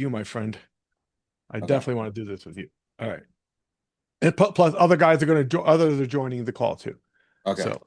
you, my friend. I Okay. definitely want to do this with you. All right. And plus, other guys are going to others are joining the call too. Okay. So,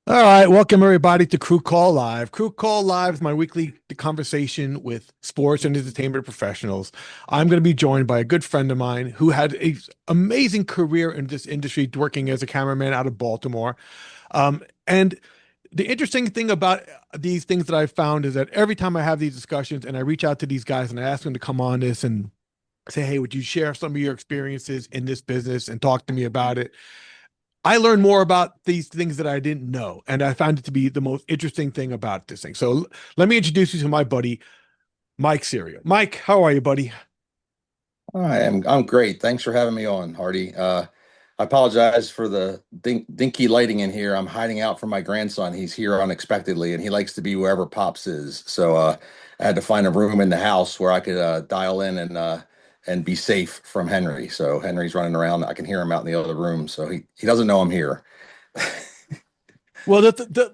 all right, welcome everybody to Crew Call Live. Crew Call Live is my weekly conversation with sports and entertainment professionals. I'm going to be joined by a good friend of mine who had an amazing career in this industry, working as a cameraman out of Baltimore. And the interesting thing about these things that I found is that every time I have these discussions and I reach out to these guys and I ask them to come on this and say, hey, would you share some of your experiences in this business and talk to me about it? I learned more about these things that I didn't know. And I found it to be the most interesting thing about this thing. So let me introduce you to my buddy, Mike Serio. Mike, how are you, buddy? I'm great. Thanks for having me on, Hardy. I apologize for the dinky lighting in here. I'm hiding out from my grandson. He's here unexpectedly, and he likes to be wherever Pops is. So I had to find a room in the house where I could dial in and be safe from Henry. So Henry's running around. I can hear him out in the other room. So he doesn't know I'm here. Well,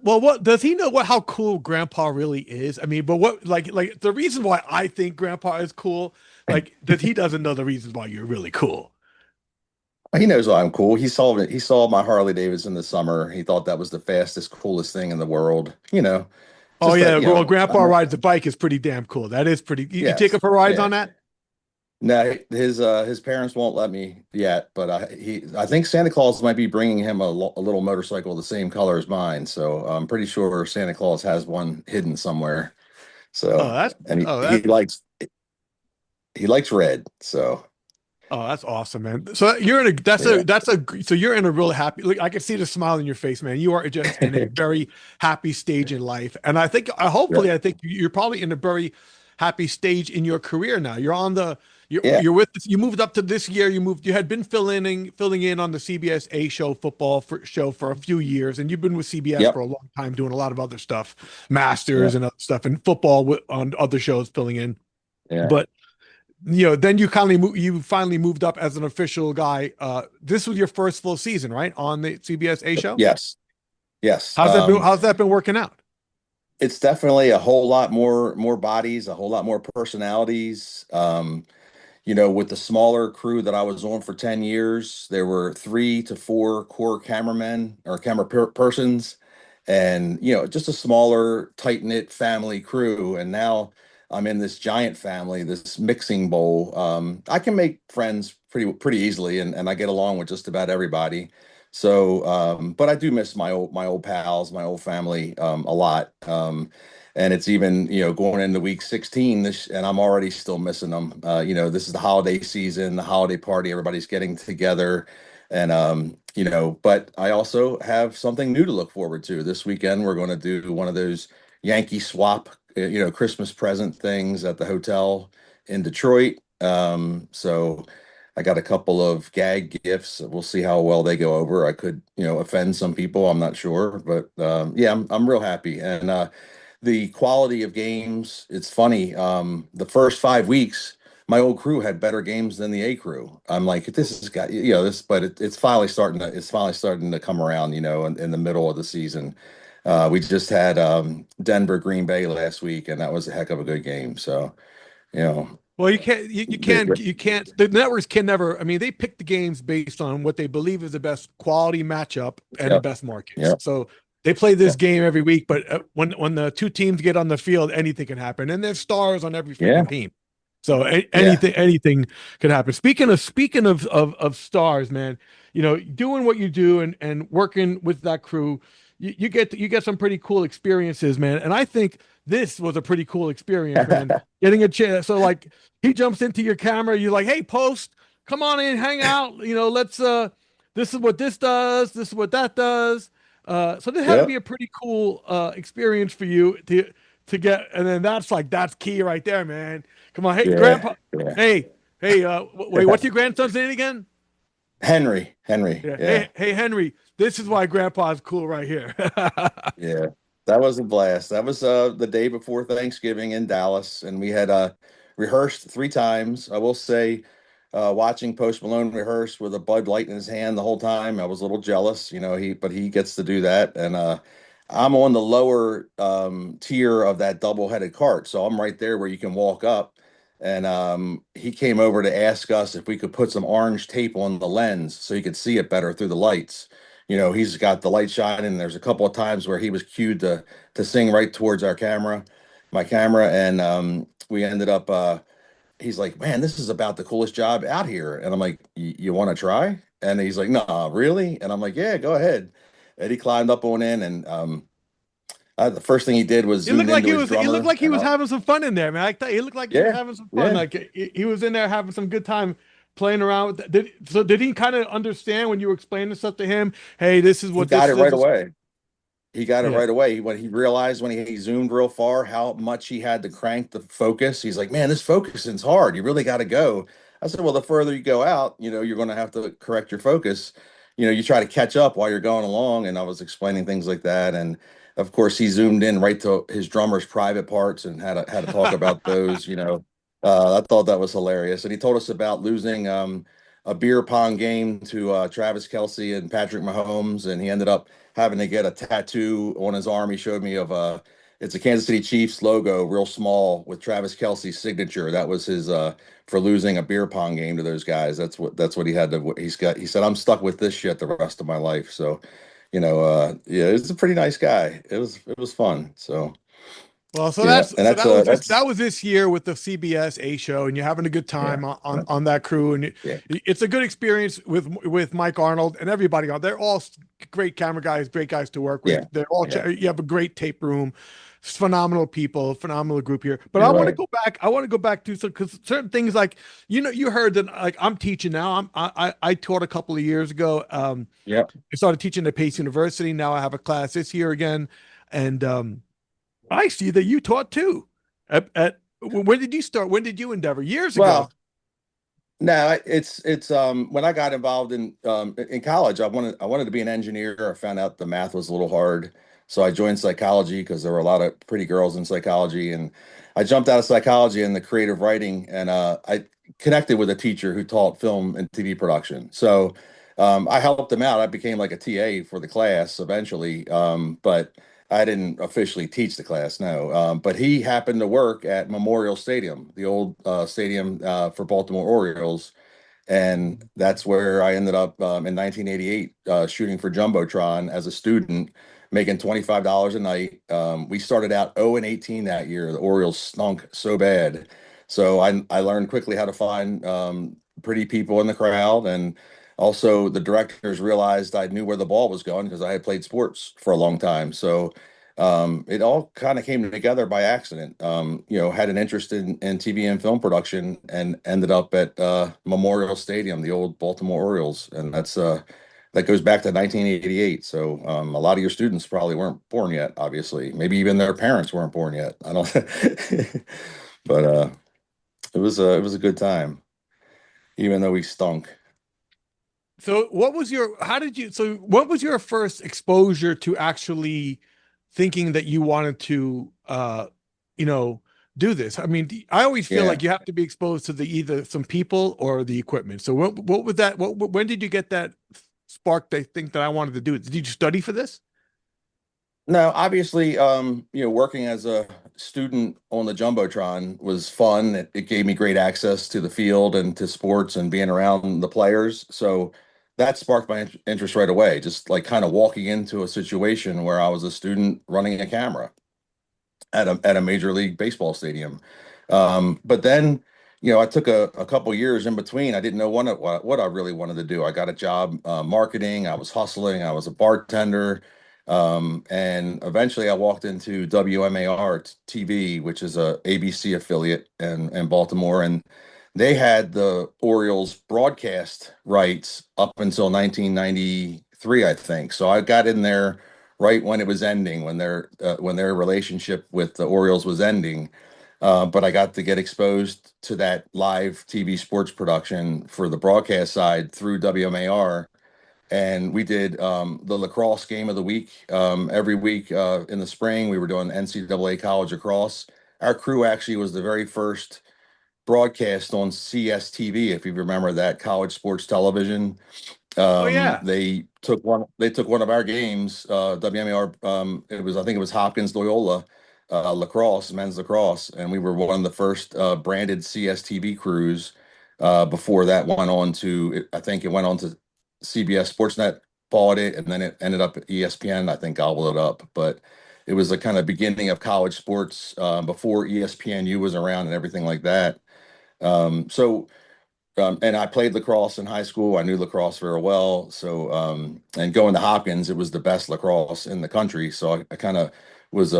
what does he know what how cool Grandpa really is? I mean, but what like the reason why I think Grandpa is cool, like that he doesn't know the reasons why you're really cool. He knows I'm cool. He saw it. He saw my Harley Davidson this summer. He thought that was the fastest, coolest thing in the world. Oh Just that, yeah, well, Grandpa rides a bike is pretty damn cool. That is pretty. You take him yes, for rides yeah. on that? No, his parents won't let me yet, but I think Santa Claus might be bringing him a little motorcycle the same color as mine. So I'm pretty sure Santa Claus has one hidden somewhere. Oh, So that's and oh he that he likes red. So oh that's awesome, man. So you're in a yeah. so you're in a real happy. Like I can see the smile in your face, man. You are just in a very happy stage in life, and I think Yeah. hopefully I think you're probably in a very happy stage in your career now. You're on the Yeah. you're with you moved up to this year. You had been filling in on the CBS A show show for a few years, and you've been with CBS for Yep. a long time doing a lot of other stuff, Masters Yeah. and other stuff, and football on other shows filling in. Yeah. But then you finally moved up as an official guy. This was your first full season, right, on the CBS A show. Yes. Yes. How's that been working out? It's definitely a whole lot more bodies, a whole lot more personalities. With the smaller crew that I was on for 10 years, there were 3 to 4 core cameramen or persons, and just a smaller, tight-knit family crew. And now I'm in this giant family, this mixing bowl. I can make friends pretty easily, and I get along with just about everybody. So, but I do miss my old pals, my old family a lot. And it's even going into week 16 and I'm already still missing them. This is the holiday season, the holiday party, everybody's getting together. And but I also have something new to look forward to. This weekend we're going to do one of those Yankee swap Christmas present things at the hotel in Detroit. So I got a couple of gag gifts. We'll see how well they go over. I could offend some people, I'm not sure, but yeah, I'm real happy. And the quality of games, it's funny. The first 5 weeks, my old crew had better games than the A crew. I'm like, this has got this, but it's finally starting to come around. In the middle of the season, we just had Denver Green Bay last week, and that was a heck of a good game. So you know, Well, you can't, the networks can never, I mean, they pick the games based on what they believe is the best quality matchup and the yep, best markets. yep, So they play this yep, game every week, but when the two teams get on the field, anything can happen. And there's stars on every yeah, freaking team. So yeah. anything could happen. Speaking of stars, man, doing what you do and working with that crew, you get some pretty cool experiences, man. And I think this was a pretty cool experience, man. Getting a chance. So like he jumps into your camera, you're like, hey, post, come on in, hang out. Let's this is what this does, this is what that does. So this had to be Yep. a pretty cool experience for you to get, and then that's key right there, man. Come on, hey, Yeah. grandpa, Yeah. hey, wait, what's your grandson's name again? Henry. Yeah, Yeah. hey, Henry, this is why grandpa's cool right here. Yeah. That was a blast. That was the day before Thanksgiving in Dallas, and we had rehearsed three times. I will say, watching Post Malone rehearse with a Bud Light in his hand the whole time, I was a little jealous, but he gets to do that, and I'm on the lower tier of that double-headed cart, so I'm right there where you can walk up. And he came over to ask us if we could put some orange tape on the lens so he could see it better through the lights. He's got the light shining. There's a couple of times where he was cued to sing right towards my camera, and we ended up. He's like, "Man, this is about the coolest job out here," and I'm like, "You want to try?" And he's like, "No, really?" And I'm like, "Yeah, go ahead." And he climbed up on in, and the first thing he did was It looked zoomed like into he his was. It looked drummer, like he was having some fun in there, man. He looked like he was yeah, having some fun. yeah, Like he was in there having some good time playing around with. Did he kind of understand when you were explaining stuff to him? Hey, this is he what got this it is. right away. He got it Yeah. right away when he realized when he zoomed real far how much he had to crank the focus. He's like, "Man, this focusing's hard. You really got to go." I said, "Well, the further you go out, you're going to have to correct your focus. You try to catch up while you're going along." And I was explaining things like that, and of course, he zoomed in right to his drummer's private parts and had to talk about those. I thought that was hilarious, and he told us about losing a beer pong game to Travis Kelsey and Patrick Mahomes, and he ended up having to get a tattoo on his arm. He showed me of it's a Kansas City Chiefs logo, real small, with Travis Kelsey's signature. That was his for losing a beer pong game to those guys. That's what he had to. He said, "I'm stuck with this shit the rest of my life." So, yeah, he's a pretty nice guy. It was fun. So Well, so yeah, that's and so that's that was this that's that was this year with the CBS A show, and you're having a good yeah, time on that crew, and yeah, it's a good experience with Mike Arnold and everybody on. They're all great camera guys, great guys to work with. yeah, They're all yeah. you have a great tape room, phenomenal people, phenomenal group here. But I You're want to right. go back. I want to go back to some because certain things like you heard that like I'm teaching now. I taught a couple of years ago. Yeah. I started teaching at Pace University. Now I have a class this year again, and I see that you taught too. When did you start? When did you endeavor? Years ago. Well, no, it's when I got involved in college, I wanted to be an engineer. I found out the math was a little hard. So I joined psychology because there were a lot of pretty girls in psychology, and I jumped out of psychology into creative writing, and I connected with a teacher who taught film and TV production. So I helped him out. I became like a TA for the class eventually, but I didn't officially teach the class, no. But he happened to work at Memorial Stadium, the old stadium for Baltimore Orioles, and that's where I ended up in 1988 shooting for Jumbotron as a student, making $25 a night. We started out 0-18 that year. The Orioles stunk so bad. So I learned quickly how to find pretty people in the crowd. And also, the directors realized I knew where the ball was going because I had played sports for a long time. So it all kind of came together by accident. Had an interest in TV and film production and ended up at Memorial Stadium, the old Baltimore Orioles, and that goes back to 1988. So a lot of your students probably weren't born yet, obviously. Maybe even their parents weren't born yet. I don't, but it was a good time, even though we stunk. So what was your how did you so what was your first exposure to actually thinking that you wanted to you know do this? I mean, I always feel Yeah. like you have to be exposed to the either some people or the equipment. So what was that when did you get that spark to think that I wanted to do it? Did you study for this? No, obviously, working as a student on the Jumbotron was fun. It gave me great access to the field and to sports and being around the players. So that sparked my interest right away, just like kind of walking into a situation where I was a student running a camera at a major league baseball stadium. But then, I took a couple years in between. I didn't know what I really wanted to do. I got a job marketing. I was hustling. I was a bartender. And eventually I walked into WMAR TV, which is a ABC affiliate in Baltimore. And they had the Orioles broadcast rights up until 1993, I think. So I got in there right when it was ending, when their relationship with the Orioles was ending. But I got to get exposed to that live TV sports production for the broadcast side through WMAR. and we did the lacrosse game of the week every week in the spring. We were doing NCAA college lacrosse. Our crew actually was the very first broadcast on CSTV, if you remember that, college sports television. Oh yeah. They took one of our games, WMAR. It was, I think it was Hopkins Loyola lacrosse, men's lacrosse, and we were one of the first branded CSTV crews. Before that went on to, I think it went on to CBS Sportsnet, bought it, and then it ended up at ESPN. I think gobbled it up, but it was the kind of beginning of college sports before ESPNU was around and everything like that. So and I played lacrosse in high school. I knew lacrosse very well. So, and going to Hopkins, it was the best lacrosse in the country. So I kind of was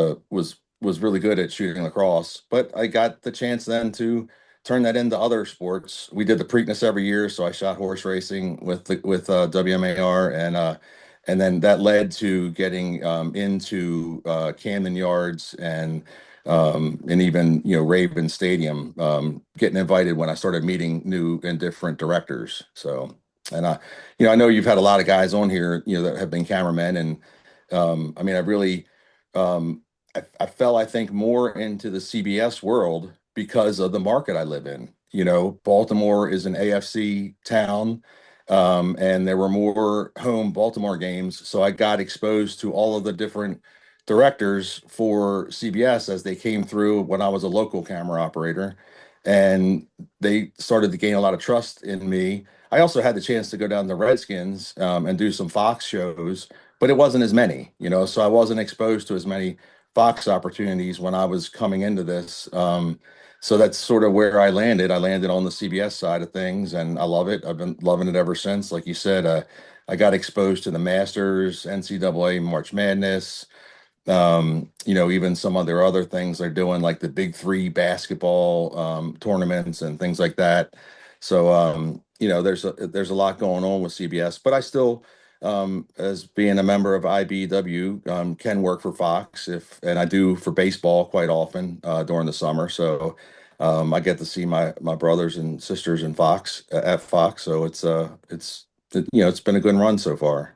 really good at shooting lacrosse. But I got the chance then to turn that into other sports. We did the Preakness every year, so I shot horse racing with WMAR, and then that led to getting into Camden Yards and even Raven Stadium, getting invited when I started meeting new and different directors. So, and I know you've had a lot of guys on here, that have been cameramen, and I mean, I really, I fell, I think, more into the CBS world because of the market I live in. Baltimore is an AFC town. And there were more home Baltimore games, so I got exposed to all of the different directors for CBS as they came through when I was a local camera operator, and they started to gain a lot of trust in me. I also had the chance to go down to Redskins and do some Fox shows, but it wasn't as many, so I wasn't exposed to as many Fox opportunities when I was coming into this. So that's sort of where I landed. I landed on the CBS side of things, and I love it. I've been loving it ever since. Like you said, I got exposed to the Masters, NCAA March Madness, even some of their other things they're doing, like the Big Three basketball tournaments and things like that. So, there's a lot going on with CBS, but I still, as being a member of IBW, can work for Fox and I do for baseball quite often during the summer. So, I get to see my brothers and sisters in Fox at Fox. So it's been a good run so far.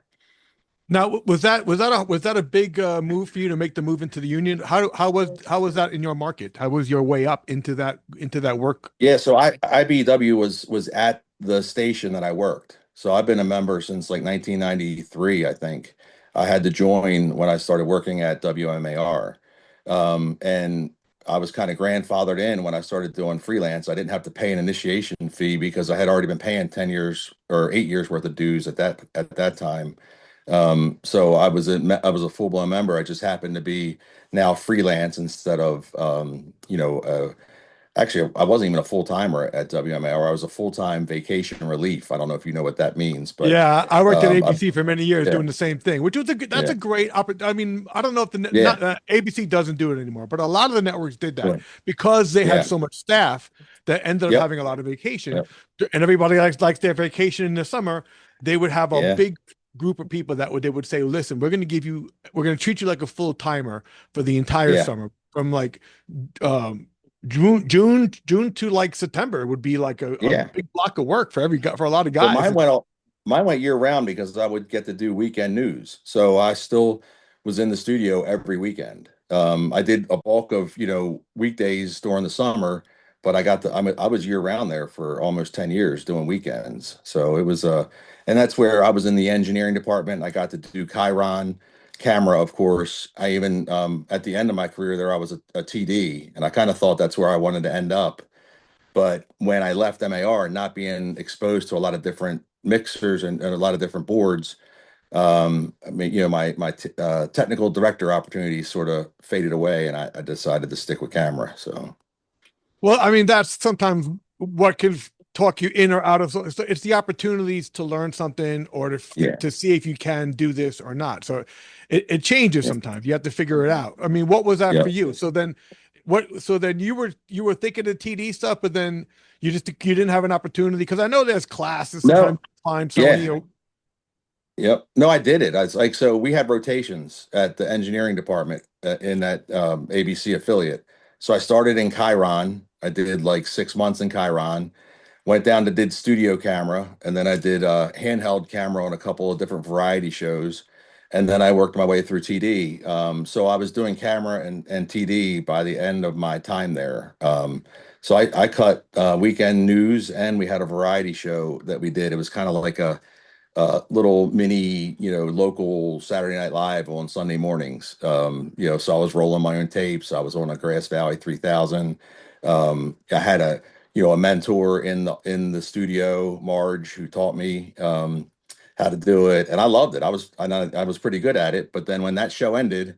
Now, was that a big move for you to make the move into the union? How was that in your market? How was your way up into that work? Yeah, so IBW was at the station that I worked. So I've been a member since like 1993, I think. I had to join when I started working at WMAR. And I was kind of grandfathered in when I started doing freelance. I didn't have to pay an initiation fee because I had already been paying 10 years or 8 years worth of dues at that time. So I was a full-blown member. I just happened to be now freelance instead of actually, I wasn't even a full timer at WMAR. I was a full-time vacation relief. I don't know if you know what that means, but Yeah, I worked at I, ABC for many years yeah, doing the same thing, which was that's yeah, a great opportunity. I mean, I don't know if yeah, not ABC doesn't do it anymore, but a lot of the networks did that yeah, because they had yeah, so much staff that ended up yep, having a lot of vacation, yep, and everybody likes their vacation in the summer. They would have a yeah, big group of people that they would say, "Listen, we're going to treat you like a full timer for the entire yeah, summer, from like um, June to like September would be like a yeah. big block of work for a lot of But guys." mine went year round because I would get to do weekend news. So I still was in the studio every weekend. I did a bulk of, weekdays during the summer, but I was year round there for almost 10 years doing weekends. So it was and that's where I was in the engineering department. I got to do Chiron camera, of course. I even at the end of my career there, I was a TD, and I kind of thought that's where I wanted to end up. But when I left MAR, not being exposed to a lot of different mixers and a lot of different boards, I mean, my technical director opportunities sort of faded away, and I decided to stick with camera. So Well, I mean, that's sometimes what can talk you in or out of. So it's the opportunities to learn something or yeah, to see if you can do this or not. So it changes yeah, sometimes. You have to figure it out. I mean, what was that yeah. for you? So then you were thinking of TD stuff, but then you didn't have an opportunity because I know there's classes sometimes No, you find Sony yeah, or yep. No, I did it. I was like, so we had rotations at the engineering department in that ABC affiliate. So I started in Chiron. I did like 6 months in Chiron. Went down to did studio camera, and then I did handheld camera on a couple of different variety shows, and then I worked my way through TD. So I was doing camera and TD by the end of my time there. So I cut weekend news, and we had a variety show that we did. It was kind of like a little mini, local Saturday Night Live on Sunday mornings. So I was rolling my own tapes. I was on a Grass Valley 3000. I had a mentor in the studio, Marge, who taught me how to do it, and I loved it. I was pretty good at it. But then when that show ended,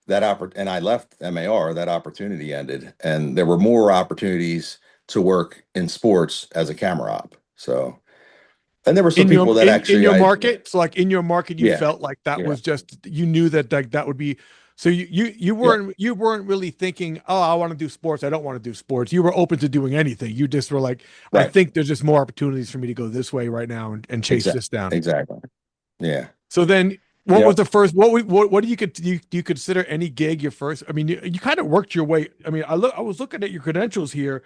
and I left MAR, that opportunity ended, and there were more opportunities to work in sports as a camera op. So, and there were some In your people that in actually your I market, so like in your market, you yeah, felt like that yeah, was just, you knew that that would be, so you yeah, weren't really thinking, oh, I want to do sports, I don't want to do sports. You were open to doing anything. You just were like, I right. think there's just more opportunities for me to go this way right now and chase Exactly. this down. Exactly. Yeah. So then, what was Yep. the first? What do you could do you consider any gig your first? I mean, you kind of worked your way. I mean, I was looking at your credentials here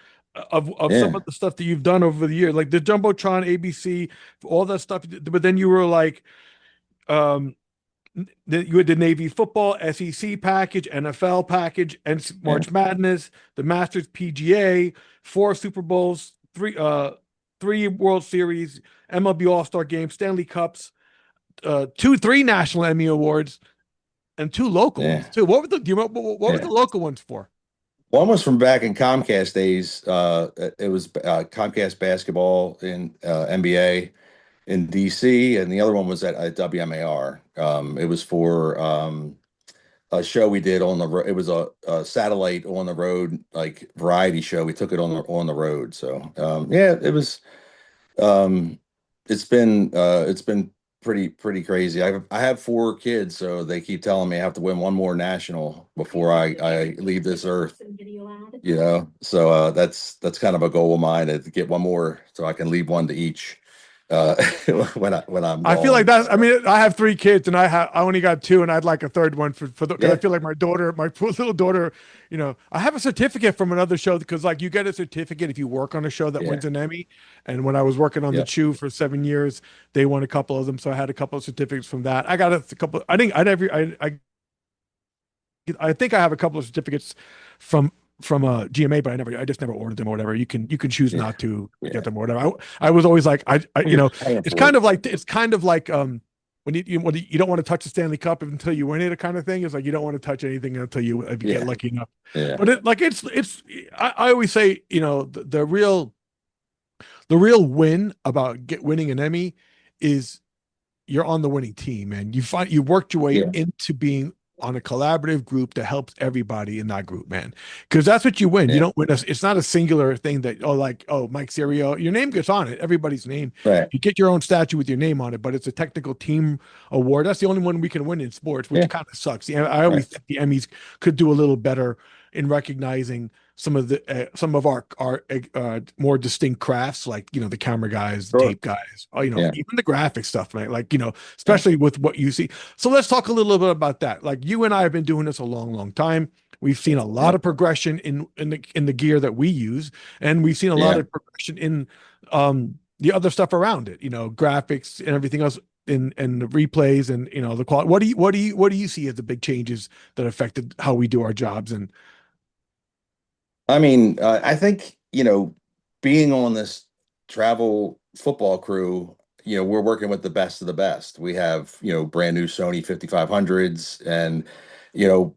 of some Yeah. of the stuff that you've done over the years, like the Jumbotron, ABC, all that stuff. But then you were like, um, you had the Navy football, SEC package, NFL package, and Yeah. March Madness, the Masters, PGA, 4 Super Bowls, three World Series, MLB All Star Games, Stanley Cups, three National Emmy Awards, and two local ones Yeah. too. What were the? Do you remember what were the Yeah. local ones for? One was from back in Comcast days. It was Comcast basketball in NBA in DC, and the other one was at WMAR. It was for a show we did on the road. It was a satellite on the road, like variety show. We took it on the road. So yeah, it was. Um, it's been pretty crazy. I have 4 kids, so they keep telling me I have to win one more national before I leave this earth. So that's kind of a goal of mine, to get one more so I can leave one to each uh, when I'm I feel like gone. that. I So mean, I have 3 kids, and I only got two, and I'd like a third one for because I yeah, feel like my daughter, my poor little daughter, I have a certificate from another show because like you get a certificate if you work on a show that yeah, wins an Emmy. And when I was working on the yeah, Chew for 7 years, they won a couple of them, so I had a couple of certificates from that. I got a couple. I think I never. I think I have a couple of certificates from GMA, but I just never ordered them or whatever. You can choose yeah, not to get yeah. them or whatever. I was always like Well, you're paying it's for kind it. of like when you don't want to touch the Stanley Cup until you win it, kind of thing. It's like you don't want to touch anything until if you get Yeah, lucky enough. yeah, But it's I always say, the real win about winning an Emmy is you're on the winning team, and you worked your way yeah, into being on a collaborative group that helps everybody in that group, man. Because that's what you win. You yeah. don't win it's not a singular thing that, Mike Serio, your name gets on it, everybody's name. Right. You get your own statue with your name on it, but it's a technical team award. That's the only one we can win in sports, which Yeah, kind of sucks. Yeah, I always right. think the Emmys could do a little better in recognizing some of our more distinct crafts, like the camera guys, the Sure. tape guys, Yeah, even the graphic stuff, right? Like yeah, especially with what you see. So let's talk a little bit about that. Like you and I have been doing this a long, long time. We've seen a lot yeah, of progression in the gear that we use, and we've seen a lot yeah. of progression in the other stuff around it. Graphics and everything else and the replays and the quality. What do you see as the big changes that affected how we do our jobs? And I mean, I think, being on this travel football crew, we're working with the best of the best. We have, brand new Sony 5500s, and,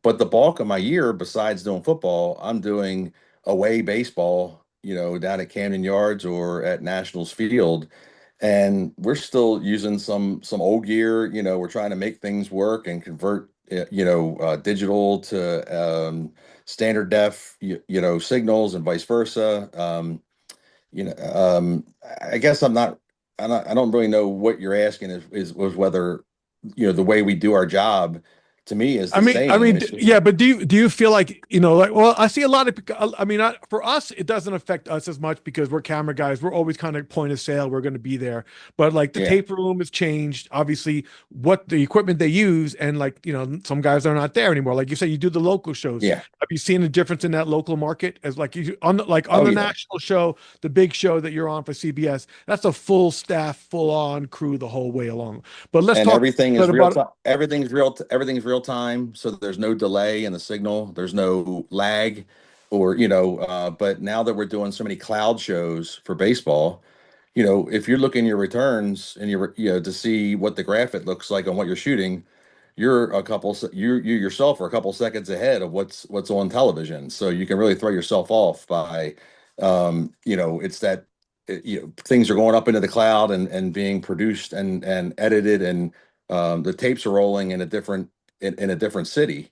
but the bulk of my year, besides doing football, I'm doing away baseball, down at Camden Yards or at Nationals Field. And we're still using some old gear. We're trying to make things work and convert, digital to standard def, signals, and vice versa. You know, um, I guess I don't really know what you're asking was whether, the way we do our job to me is the same. It's just Yeah, but do you feel like, like, well, I see a lot of, for us, it doesn't affect us as much because we're camera guys. We're always kind of point of sale. We're going to be there. But like the yeah, tape room has changed, obviously, what the equipment they use, and like, some guys are not there anymore. Like you say, you do the local shows. yeah. Have you seen a difference in that local market as like you on like on Oh the yeah. national show, the big show that you're on for CBS? That's a full staff, full on crew the whole way along. But let's And talk everything a bit is real about. time. Everything's real time. So there's no delay in the signal. There's no lag, or But now that we're doing so many cloud shows for baseball, if you're looking your returns and to see what the graphic looks like on what you're shooting, you yourself are a couple seconds ahead of what's on television. So you can really throw yourself off by, it's that things are going up into the cloud and being produced and edited, and the tapes are rolling in a different city,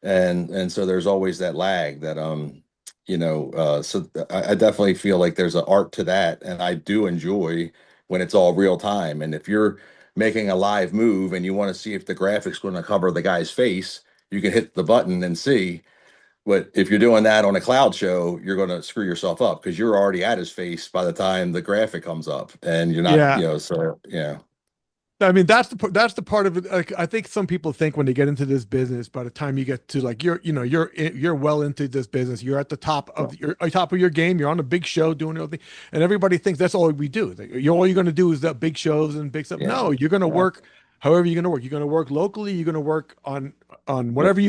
and so there's always that lag that so I definitely feel like there's an art to that, and I do enjoy when it's all real time. And if you're making a live move and you want to see if the graphic's going to cover the guy's face, you can hit the button and see. But if you're doing that on a cloud show, you're going to screw yourself up because you're already at his face by the time the graphic comes up, and you're not, Yeah. so yeah, That's the part of it. Like, I think some people think when they get into this business, by the time you get to like you're well into this business, you're at the top of your game. You're on a big show doing everything, and everybody thinks that's all we do. Like, all you're going to do is the big shows and big stuff. yeah, No, you're going to yeah, work however you're going to work. You're going to work locally. You're going to work on yeah, whatever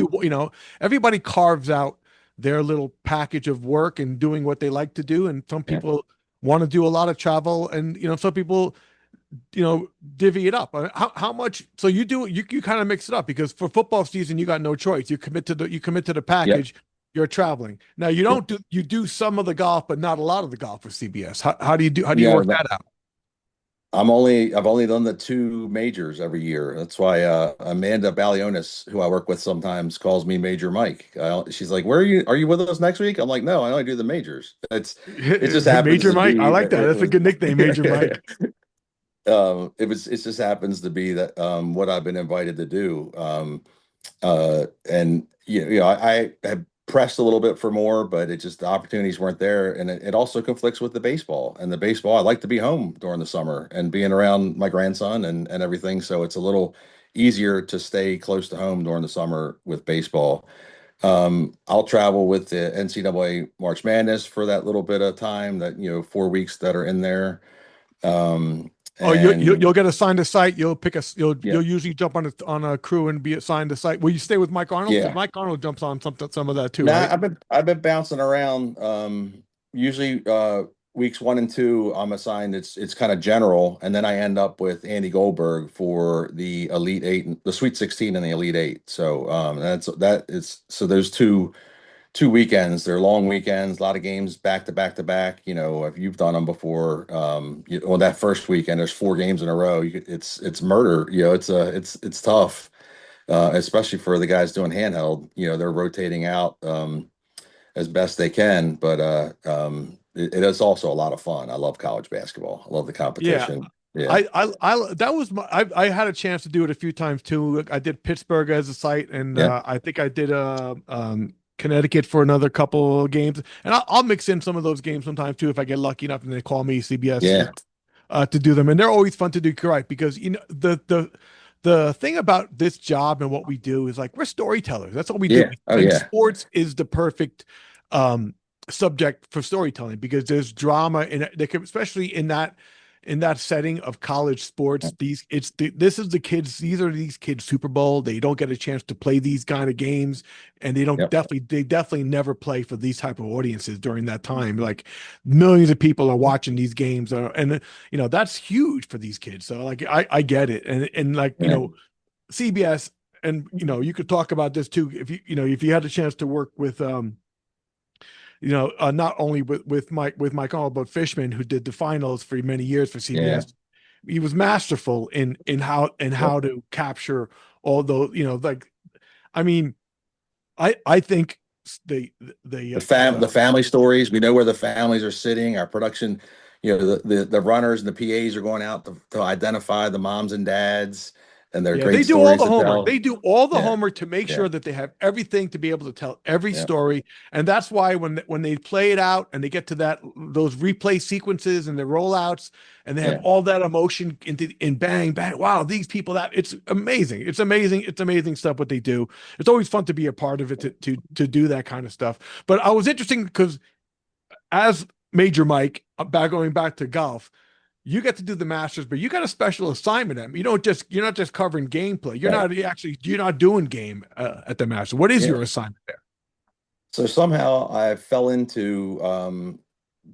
Everybody carves out their little package of work and doing what they like to do, and some yeah. people want to do a lot of travel, and some people divvy it up. How much? So you kind of mix it up because for football season you got no choice. You commit to the Yep, package. You're traveling. Now you yep. don't do you do some of the golf, but not a lot of the golf for CBS. How do you Yeah, work that out? I've only done the two majors every year. That's why Amanda Balionis, who I work with sometimes, calls me Major Mike. She's like, "Where are you? Are you with us next week?" I'm like, "No, I only do the majors." It just happens Major to Mike. I be like that. That's a good nickname, Major Mike. it just happens to be that what I've been invited to do. And I have pressed a little bit for more, but it just the opportunities weren't there, and it also conflicts with the baseball. And the baseball, I like to be home during the summer and being around my grandson and everything. So it's a little easier to stay close to home during the summer with baseball. I'll travel with the NCAA March Madness for that little bit of time, that 4 weeks that are in there. Um, Oh, you, you and you'll get assigned a site. You'll pick a. yeah, You'll usually jump on a crew and be assigned a site. Will you stay with Mike Arnold? Because yeah. Mike Arnold jumps on some of that too, Nah, right? I've been bouncing around. Usually weeks 1 and 2, I'm assigned. It's kind of general, and then I end up with Andy Goldberg for the Elite Eight, the Sweet 16, and the Elite Eight. So so those two weekends. They're long weekends, a lot of games back to back to back. If you've done them before, on that first weekend, there's 4 games in a row. It's murder. It's tough, especially for the guys doing handheld. They're rotating out as best they can, but it is also a lot of fun. I love college basketball. I love the Yeah, competition. Yeah, I that was I had a chance to do it a few times too. I did Pittsburgh as a site, and yeah, I think I did Connecticut for another couple of games, and I'll mix in some of those games sometimes too if I get lucky enough and they call me CBS yeah, to do them, and they're always fun to do. Correct, because the thing about this job and what we do is like we're storytellers. That's what we do, yeah. Oh and yeah, sports is the perfect um subject for storytelling because there's drama in it. Especially in that setting of college sports. This is the kids. These are these kids Super Bowl. They don't get a chance to play these kind of games, and yep, they definitely never play for these type of audiences during that time. Like millions of people are watching these games, and that's huge for these kids. So like I get it, and like yeah, CBS, and you could talk about this too if you had a chance to work with not only with Mike Arnold, but Fishman, who did the finals for many years for yeah, CBS. He was masterful in yep. how to capture all those, like, I mean, I think the the The the family stories. We know where the families are sitting. Our production, the runners and the PAs are going out to identify the moms and dads. and they're Yeah, great they do all stories the to homework. tell. They do all the Yeah, homework to make yeah, sure that they have everything to be able to tell every yeah, story. And that's why when they play it out and they get to those replay sequences and the rollouts and they have yeah. all that emotion in bang bang. Wow, these people that it's amazing. It's amazing. It's amazing stuff what they do. It's always fun to be a part of it to do that kind of stuff. But I was interesting because as Major Mike, going back to golf, you get to do the Masters, but you got a special assignment. At you don't just you're not just covering gameplay. Right. You're not doing game at the Masters. What is Yeah. your assignment there? So somehow I fell into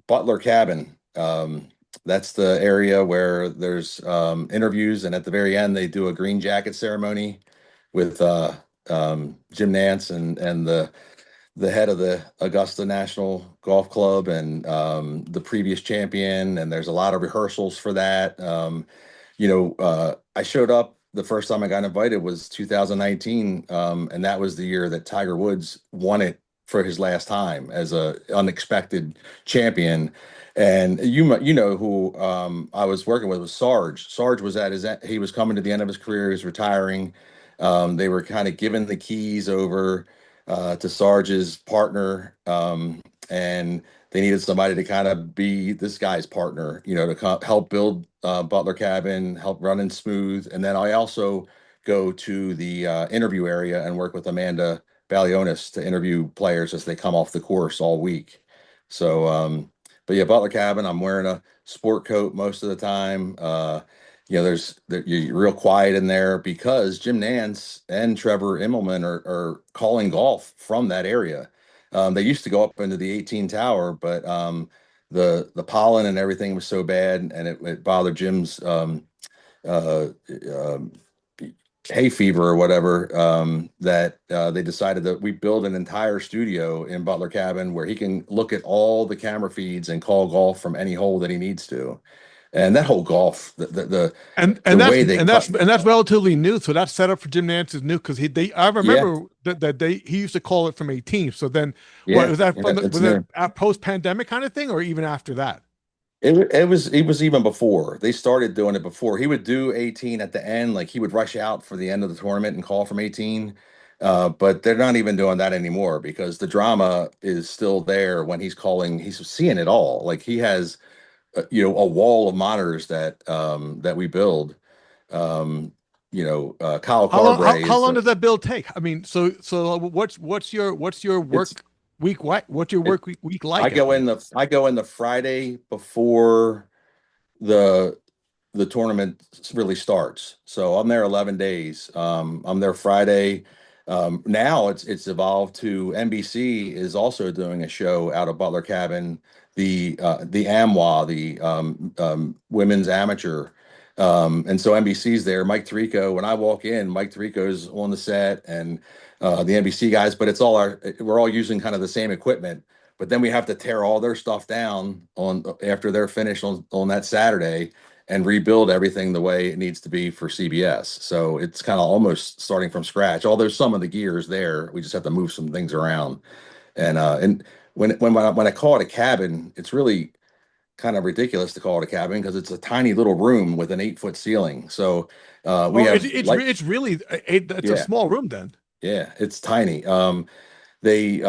Butler Cabin. That's the area where there's interviews, and at the very end, they do a green jacket ceremony with Jim Nance and the head of the Augusta National Golf Club and the previous champion. And there's a lot of rehearsals for that. I showed up the first time I got invited was 2019, and that was the year that Tiger Woods won it for his last time as a unexpected champion. And you know who I was working with was Sarge. Sarge was he was coming to the end of his career. He was retiring. They were kind of giving the keys over to Sarge's partner, and they needed somebody to kind of be this guy's partner, to help build Butler Cabin, help run and smooth. And then I also go to the interview area and work with Amanda Balionis to interview players as they come off the course all week. So, but yeah, Butler Cabin, I'm wearing a sport coat most of the time. You're real quiet in there because Jim Nance and Trevor Immelman are calling golf from that area. They used to go up into the 18 tower, but the pollen and everything was so bad, and it bothered Jim's uh, um, hay fever or whatever, that they decided that we build an entire studio in Butler Cabin where he can look at all the camera feeds and call golf from any hole that he needs to. And that whole golf, And the and that's way they cut. relatively new. So that's set up for Jim Nance is new because I Yeah, remember that he used to call it from 18. So then what yeah, was that yeah, from it's was that new. a post pandemic kind of thing or even after that? It was even before they started doing it. Before he would do 18 at the end, like he would rush out for the end of the tournament and call from 18. But they're not even doing that anymore because the drama is still there when he's calling. He's seeing it all. Like he has, a wall of monitors that we build. Um, Kyle Carbray How is long does that build take? I mean, so what's your it's work week what's your it. week like at the I go in the Friday before the the tournament really starts. So I'm there 11 days. I'm there Friday. Now it's evolved to NBC is also doing a show out of Butler Cabin, the AMWA, the women's amateur. And so NBC's there. Mike Tirico, when I walk in, Mike Tirico's on the set and the NBC guys, but we're all using kind of the same equipment. But then we have to tear all their stuff down on after they're finished on that Saturday and rebuild everything the way it needs to be for CBS. So it's kind of almost starting from scratch. Although some of the gear is there, we just have to move some things around. And when I call it a cabin, it's really kind of ridiculous to call it a cabin because it's a tiny little room with an 8-foot ceiling. So we Oh, have it's really it's a yeah, small room then. yeah, it's tiny. We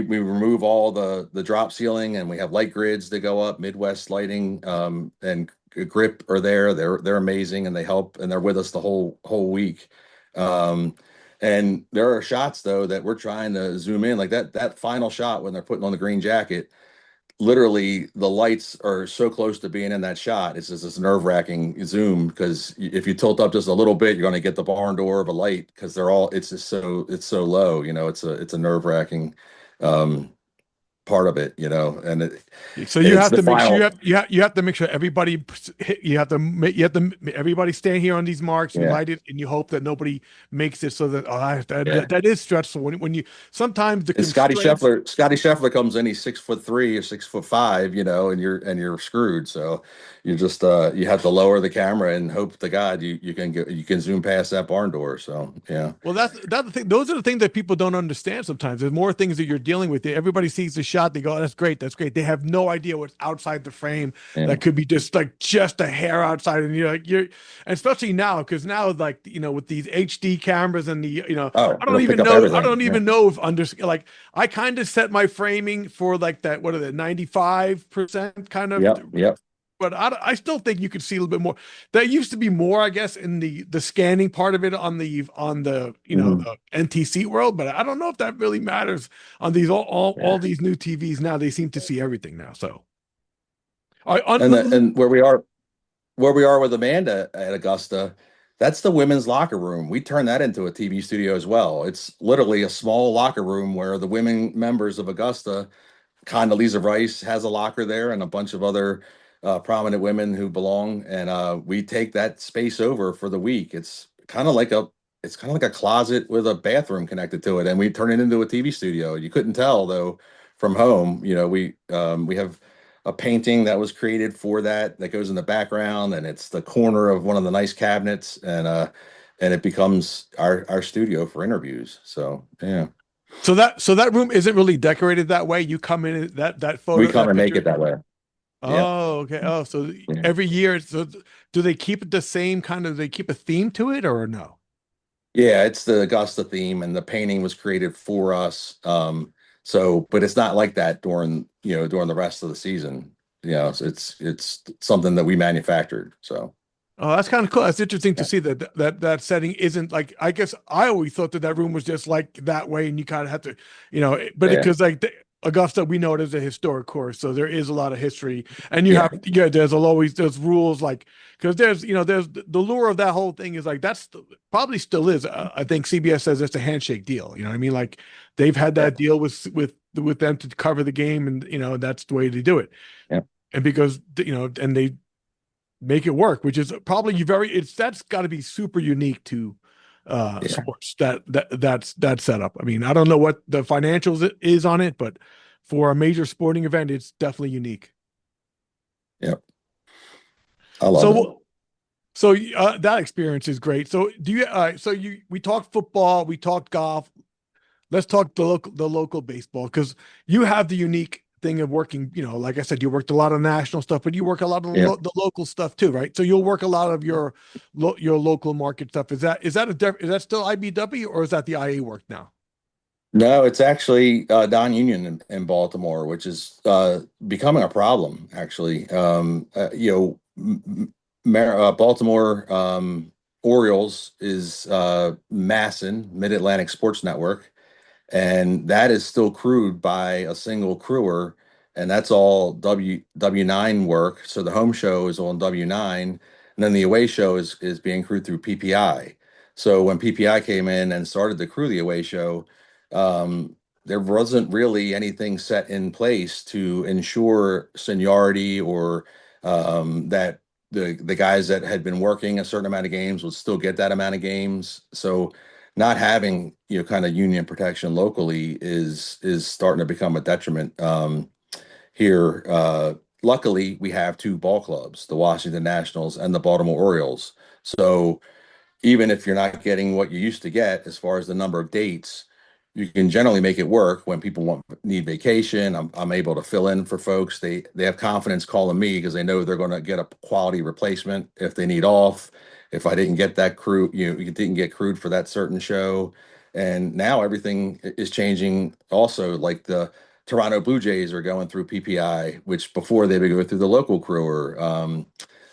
remove all the drop ceiling and we have light grids that go up. Midwest Lighting and Grip are there. They're amazing and they help and they're with us the whole week. Um, and there are shots though that we're trying to zoom in like that final shot when they're putting on the green jacket. Literally, the lights are so close to being in that shot. It's just this nerve-wracking zoom because if you tilt up just a little bit, you're going to get the barn door of a light because it's just so low. It's a nerve-wracking um, part of it. And So you it's have the to make sure final. you have to make sure everybody you have to everybody stand here on these marks. You Yeah, light it and you hope that nobody makes it so that yeah. that is stressful when you sometimes the And constraints. Scotty Scheffler comes in, he's 6'3" or 6'5", and you're screwed. So you have to lower the camera and hope to God you can zoom past that barn door. So yeah. Well, that's the thing. Those are the things that people don't understand sometimes. There's more things that you're dealing with. Everybody sees the shot shot, they go, "Oh, that's great, that's great." They have no idea what's outside the frame Yeah. that could be just a hair outside, and and especially now, because now, like, with these HD cameras and Oh, I don't it'll pick even up know, I everything. don't Yeah. even know if under like I kind of set my framing for like that, what are the 95% kind of, Yep. Yep. but I still think you could see a little bit more. There used to be more, I guess, in the scanning part of it on the Hmm. the NTC world, but I don't know if that really matters on these all Yeah. these new TVs now. They seem to see everything now. So, And where we are with Amanda at Augusta, that's the women's locker room. We turned that into a TV studio as well. It's literally a small locker room where the women members of Augusta, Condoleezza Rice has a locker there, and a bunch of other prominent women who belong. And we take that space over for the week. It's kind of like a closet with a bathroom connected to it, and we turn it into a TV studio. You couldn't tell though from home. We have a painting that was created for that goes in the background, and it's the corner of one of the nice cabinets, and it becomes our studio for interviews. So yeah, so that room isn't really decorated that way. You come in that we photo, come that and make picture. it that way. Yeah. Oh, okay. Oh, so Yeah. every year, so do they keep it the same kind of? They keep a theme to it, or no? Yeah, it's the Augusta theme, and the painting was created for us. But it's not like that during the rest of the season. So it's something that we manufactured. So Oh, that's kind of cool. That's interesting to yeah, see that setting isn't like. I guess I always thought that room was just like that way, and you kind of have to, but yeah, because like Augusta, we know it as a historic course, so there is a lot of history, and you yeah, have, yeah, there's rules like, because there's the lure of that whole thing is like probably still is. I think CBS says it's a handshake deal. You know what I mean? Like they've had yeah, that deal with them to cover the game, and that's the way they do it, yeah, and because and they make it work, which is probably that's got to be super unique to yeah, sports, that setup. I mean, I don't know what the financials is on it, but for a major sporting event, it's definitely unique. yeah. I love it. So that experience is great. So do you so you we talked football, we talked golf. Let's talk the local baseball, because you have the unique thing of working, like I said, you worked a lot of national stuff, but you work a lot of Yeah. the local stuff too, right? So you'll work a lot of your local market stuff. Is that still IBW, or is that the IA work now? No, it's actually non-union in Baltimore, which is becoming a problem, actually. Baltimore Orioles is Masson, Mid-Atlantic Sports Network, and that is still crewed by a single crewer, and that's all W9 work. So the home show is on W9, and then the away show is being crewed through PPI. So when PPI came in and started to crew the away show, there wasn't really anything set in place to ensure seniority, or that the guys that had been working a certain amount of games would still get that amount of games. So not having kind of union protection locally is starting to become a detriment here. Luckily, we have two ball clubs, the Washington Nationals and the Baltimore Orioles. So even if you're not getting what you used to get as far as the number of dates, you can generally make it work when people need vacation. I'm able to fill in for folks. They have confidence calling me because they know they're going to get a quality replacement if they need off. If I didn't get that crew, you didn't get crewed for that certain show. And now everything is changing also. Like the Toronto Blue Jays are going through PPI, which before they would go through the local crewer.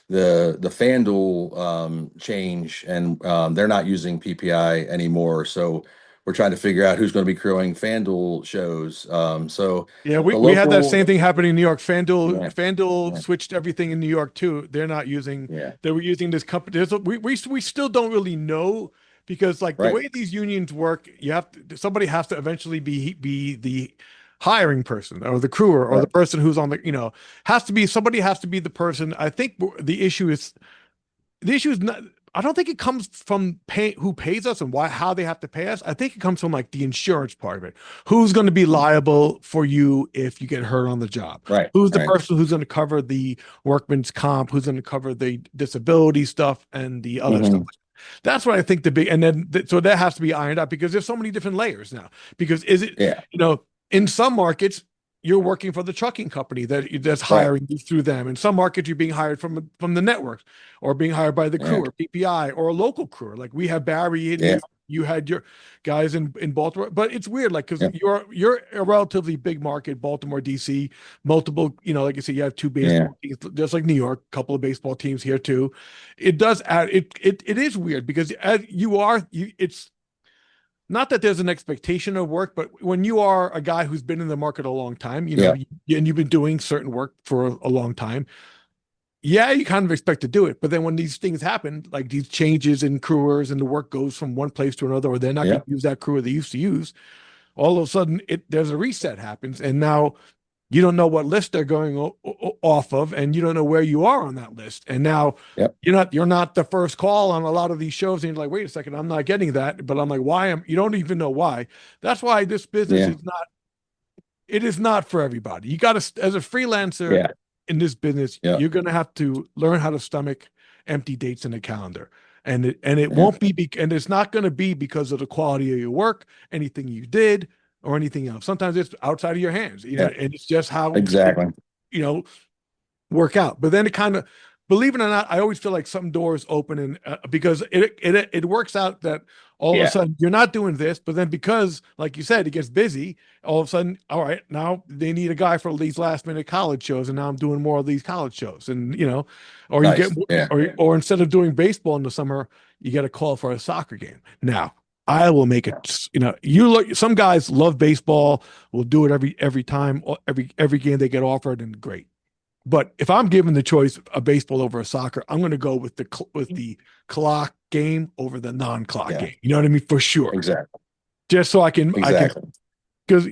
The FanDuel change, and they're not using PPI anymore. So we're trying to figure out who's going to be crewing FanDuel shows. So Yeah, we, the we had that local, same thing happen in New York. FanDuel yeah, FanDuel yeah, switched everything in New York too. yeah, They were using this company. We still don't really know, because like the right, way these unions work, somebody has to eventually be the hiring person, or the crewer, or the right, person who's on somebody has to be the person. I think the issue is not. I don't think it comes from who pays us and how they have to pay us. I think it comes from like the insurance part of it. Who's going to be liable for you if you get hurt on the job? right, Who's the right. person who's going to cover the workman's comp? Who's going to cover the disability stuff and the other stuff? Hmm. That's what I think and then so that has to be ironed out, because there's so many different layers now. Because is it, Yeah, in some markets, you're working for the trucking company that's Right. hiring you through them. In some markets, you're being hired from the network, or being hired by the Yeah. crew or PPI or a local crew. Like we have Barry in Yeah. New. You had your guys in Baltimore, but it's weird, like because Yeah. you're a relatively big market, Baltimore, DC, multiple. Like I said, you have two Yeah. baseball teams, just like New York, a couple of baseball teams here too. It does add it is weird because as it's not that there's an expectation of work, but when you are a guy who's been in the market a long time, Yeah. and you've been doing certain work for a long time, yeah, you kind of expect to do it. But then when these things happen, like these changes in crewers and the work goes from one place to another, or they're not going Yeah. to use that crew they used to use, all of a sudden there's a reset happens, and now you don't know what list they're going off of, and you don't know where you are on that list. And now Yeah. you're not the first call on a lot of these shows, and you're like, wait a second, I'm not getting that. But I'm like, why am you don't even know why? That's why this business Yeah. is not it is not for everybody. You got to, as a freelancer Yeah. in this business, Yeah. you're going to have to learn how to stomach empty dates in the calendar. And it Yeah. won't and it's not going to be because of the quality of your work, anything you did, or anything else. Sometimes it's outside of your hands, Yeah. and it's just how Exactly. you know, work out. But then it kind of, believe it or not, I always feel like some doors open, and because it works out that all of a Yeah. sudden you're not doing this, but then because, like you said, it gets busy. All of a sudden, all right, now they need a guy for these last minute college shows, and now I'm doing more of these college shows, and or you get, Nice. Yeah. or instead of doing baseball in the summer, you get a call for a soccer game. Now, I will make Yeah. it. You look. Some guys love baseball, will do it every time, every game they get offered, and great. But if I'm given the choice of baseball over a soccer, I'm going to go with the clock game over the non-clock Yeah. game. You know what I mean? For sure. Exactly. Just so I can Exactly. because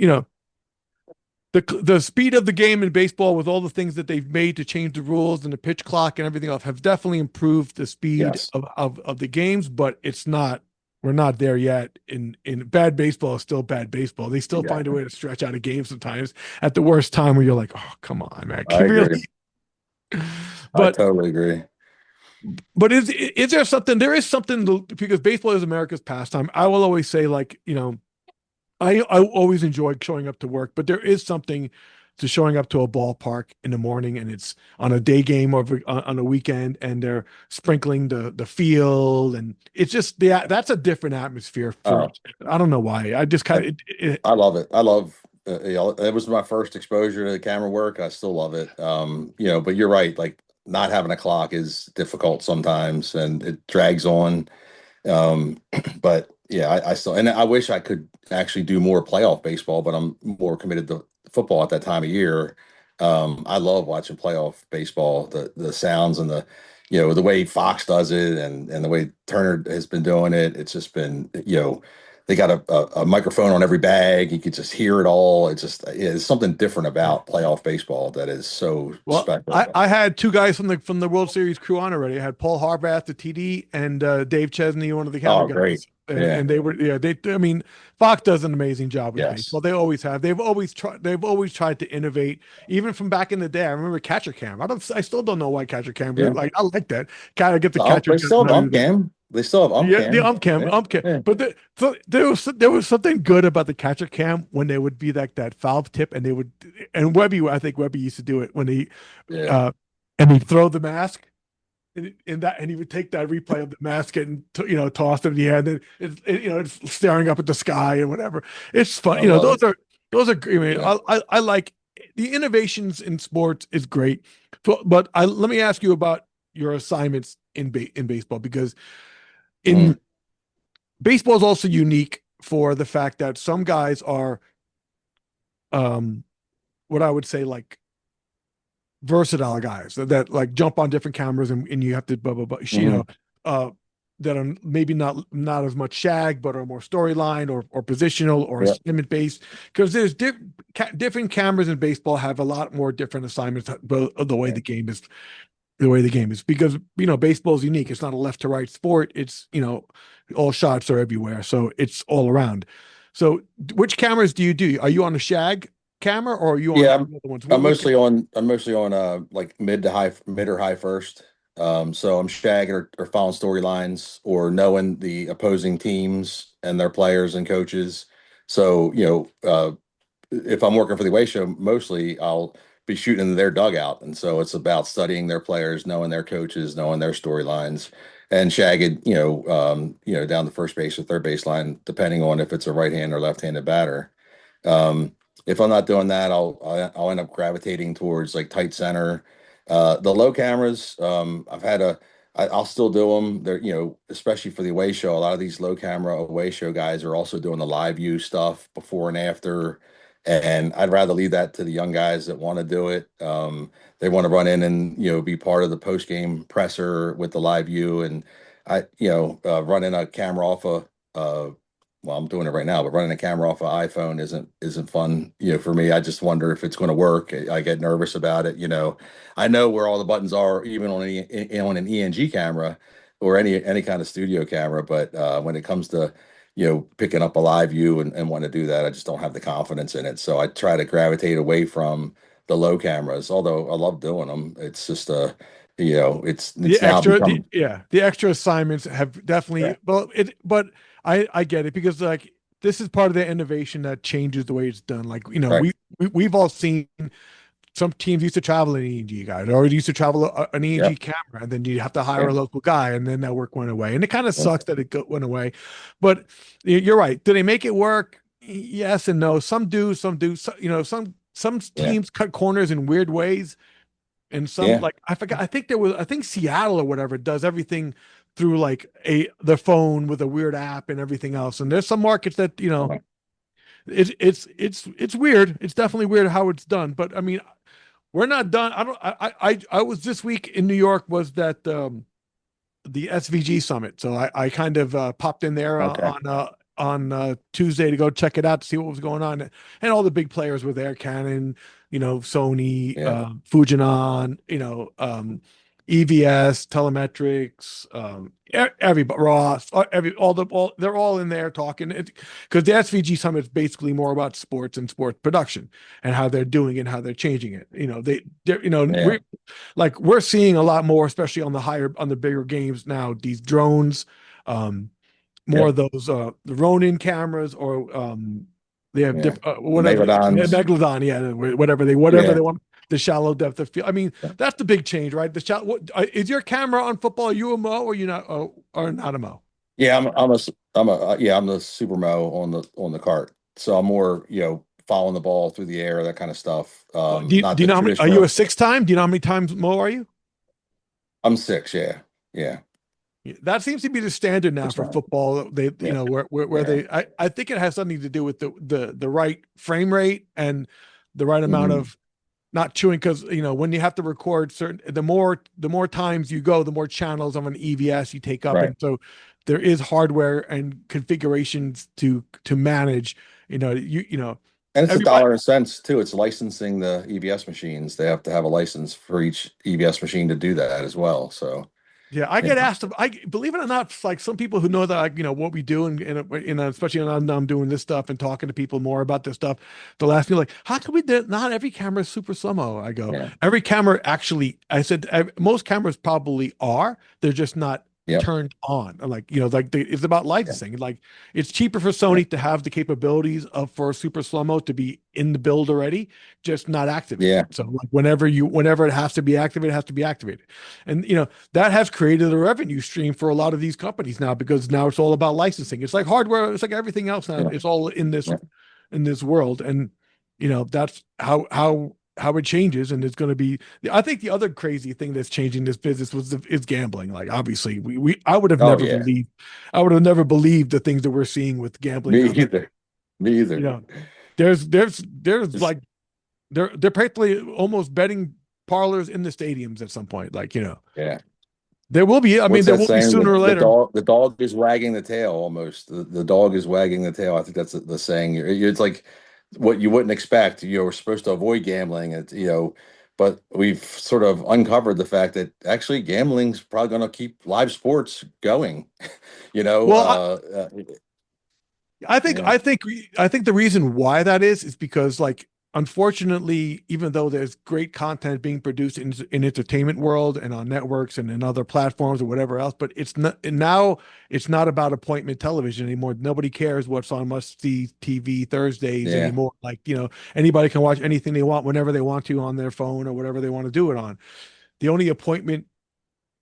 the speed of the game in baseball, with all the things that they've made to change the rules and the pitch clock and everything else, have definitely improved the speed Yes. of the games. But it's not. We're not there yet. In bad baseball is still bad baseball. They still Yeah. find a way to stretch out a game sometimes at the worst time, where you're like, oh, come on, man, I agree. really? I But totally agree. But is there something? There is something because baseball is America's pastime. I will always say, like, I always enjoy showing up to work, but there is something to showing up to a ballpark in the morning, and it's on a day game or on a weekend, and they're sprinkling the field, and it's just that's a different atmosphere for. Oh, I don't know why. I just I, kind of I love it. I love, it was my first exposure to the camera work. I still love it. But you're right. Like not having a clock is difficult sometimes and it drags on. Um, but yeah, I still, and I wish I could actually do more playoff baseball, but I'm more committed to football at that time of year. I love watching playoff baseball, the sounds and the way Fox does it and the way Turner has been doing it. It's just been, they got a microphone on every bag. You could just hear it all. It's something different about playoff baseball that is so Well, special. I had two guys from the World Series crew on already. I had Paul Harbath, the TD, and Dave Chesney, one of the camera Oh, great. guys. And Yeah. and they were, yeah, they, I mean, Fox does an amazing job with Yes. baseball. They always have. They've always tried to innovate, even from back in the day. I remember catcher cam. I still don't know why catcher cam. Yeah. Like, I like that. Kind of get the catcher They cam. still have ump cam. They still have ump Yeah, the cam. ump cam, Yeah. ump cam. Yeah. But so there was something good about the catcher cam when they would be like that valve tip, and they would, and I think Webby used to do it when he Yeah. uh and he'd throw the mask, and he would take that replay of the mask and toss it in the air, and then it's staring up at the sky and whatever. It's fun. I love it. Those are I mean, Yeah. I like the innovations in sports is great. So, but let me ask you about your assignments in baseball, because Mm. in baseball is also unique for the fact that some guys are um what I would say, like, versatile guys that like jump on different cameras, and you have to blah blah blah, Mhm. uh that are maybe not as much shag, but are more storyline or positional or Yeah. assignment based, because there's different cameras in baseball have a lot more different assignments, the way Yeah. the game is, because baseball is unique. It's not a left to right sport. It's all shots are everywhere, so it's all around. So which cameras do you do? Are you on a shag camera, or are you on Yeah, the other ones? What I'm mostly on like mid or high first. So I'm shagging or following storylines or knowing the opposing teams and their players and coaches. So, if I'm working for the away show, mostly I'll be shooting in their dugout, and so it's about studying their players, knowing their coaches, knowing their storylines, and shagging, down the first base or third base line, depending on if it's a right-hand or left-handed batter. If I'm not doing that, I'll end up gravitating towards like tight center. The low cameras, I'll still do them. They're, especially for the away show. A lot of these low camera away show guys are also doing the live view stuff before and after. And I'd rather leave that to the young guys that want to do it. They want to run in and, be part of the post game presser with the live view. And running a camera off well, I'm doing it right now, but running a camera off an iPhone isn't fun, for me. I just wonder if it's going to work. I get nervous about it. I know where all the buttons are, even on an ENG camera or any kind of studio camera. But when it comes to picking up a live view and want to do that, I just don't have the confidence in it. So I try to gravitate away from the low cameras. Although I love doing them, it's just The it's now extra, become the extra assignments have yeah, definitely, but I get it because like this is part of the innovation that changes the way it's done. Like, right. we've all seen some teams used to travel an EEG guide or used to travel an EEG Yep. camera, and then you have to hire Yeah. a local guy, and then that work went away. And it kind of Yeah. sucks that went away. But you're right. Do they make it work? Yes and no. Some do, some do. Some Yeah. teams cut corners in weird ways, and some Yeah. like I forgot. I think Seattle or whatever does everything through like the phone with a weird app and everything else. And there's some markets that it's weird. It's definitely weird how it's done. But I mean, we're not done. I don't. I was this week in New York. Was that the SVG summit? So I kind of popped in there Okay. on Tuesday to go check it out to see what was going on, and all the big players were there. Canon, Sony, Yeah. Fujinon, EVS, Telemetrics, everybody, Ross, they're all in there talking because the SVG summit is basically more about sports and sports production and how they're doing it and how they're changing it. Yeah. We're seeing a lot more, especially on the bigger games now. These drones, um, more Yep. of those the Ronin cameras, or they have Yeah. The whatever Megalodons. Megalodon, yeah, whatever Yeah. they want. The shallow depth of field. I mean, that's the big change, right? The shallow. Is your camera on football? Are you a Mo or you not? Or not a Mo? Yeah. I'm the super mo on the cart. So I'm more, following the ball through the air, that kind of stuff. Not Do you the know how many? Are you a traditional. 6 time? Do you know how many times Mo are you? I'm six. Yeah. Yeah. That seems to be the standard now Six for nine. football. They, Yeah. where Yeah. they, I think it has something to do with the right frame rate and the right amount Hmm. of not chewing. Because when you have to record the more times you go, the more channels of an EVS you take up, Right. and so there is hardware and configurations to manage. And it's a Everybody. dollar and cents too. It's licensing the EVS machines. They have to have a license for each EVS machine to do that as well. So, Yeah, I yeah. get asked. I believe it or not, like some people who know that, like, what we do, and especially when I'm doing this stuff and talking to people more about this stuff, they'll ask me like, "How can we do? Not every camera is super slow-mo." I go, Yeah. "Every camera actually." I said, Most cameras probably are. They're just not Yep. turned on." I'm like, it's about Yeah. licensing. Like, it's cheaper for Yeah. Sony to have the capabilities of for super slow-mo to be in the build already, just not activated. Yeah. So like whenever it has to be activated, it has to be activated, and that has created a revenue stream for a lot of these companies now because now it's all about licensing. It's like hardware. It's like everything else now. Yeah. It's all in this Yeah. world, and that's how it changes. And it's going to be. I think the other crazy thing that's changing this business is gambling. Like obviously, we Oh yeah. I would have never believed the things that we're seeing with gambling Me now. That either. Me you either. know, there's It's, like they're practically almost betting parlors in the stadiums at some point. Like yeah. there will be. I mean, What's there that will be saying? sooner or later. The dog is wagging the tail almost. The dog is wagging the tail. I think that's the saying. It's like what you wouldn't expect. We're supposed to avoid gambling. But we've sort of uncovered the fact that actually gambling's probably going to keep live sports going. You know, Well, yeah, I think the reason why that is because like unfortunately, even though there's great content being produced in entertainment world and on networks and in other platforms or whatever else, but it's not now. It's not about appointment television anymore. Nobody cares what's on must see TV Thursdays Yeah, anymore. Like, anybody can watch anything they want whenever they want to on their phone or whatever they want to do it on. The only appointment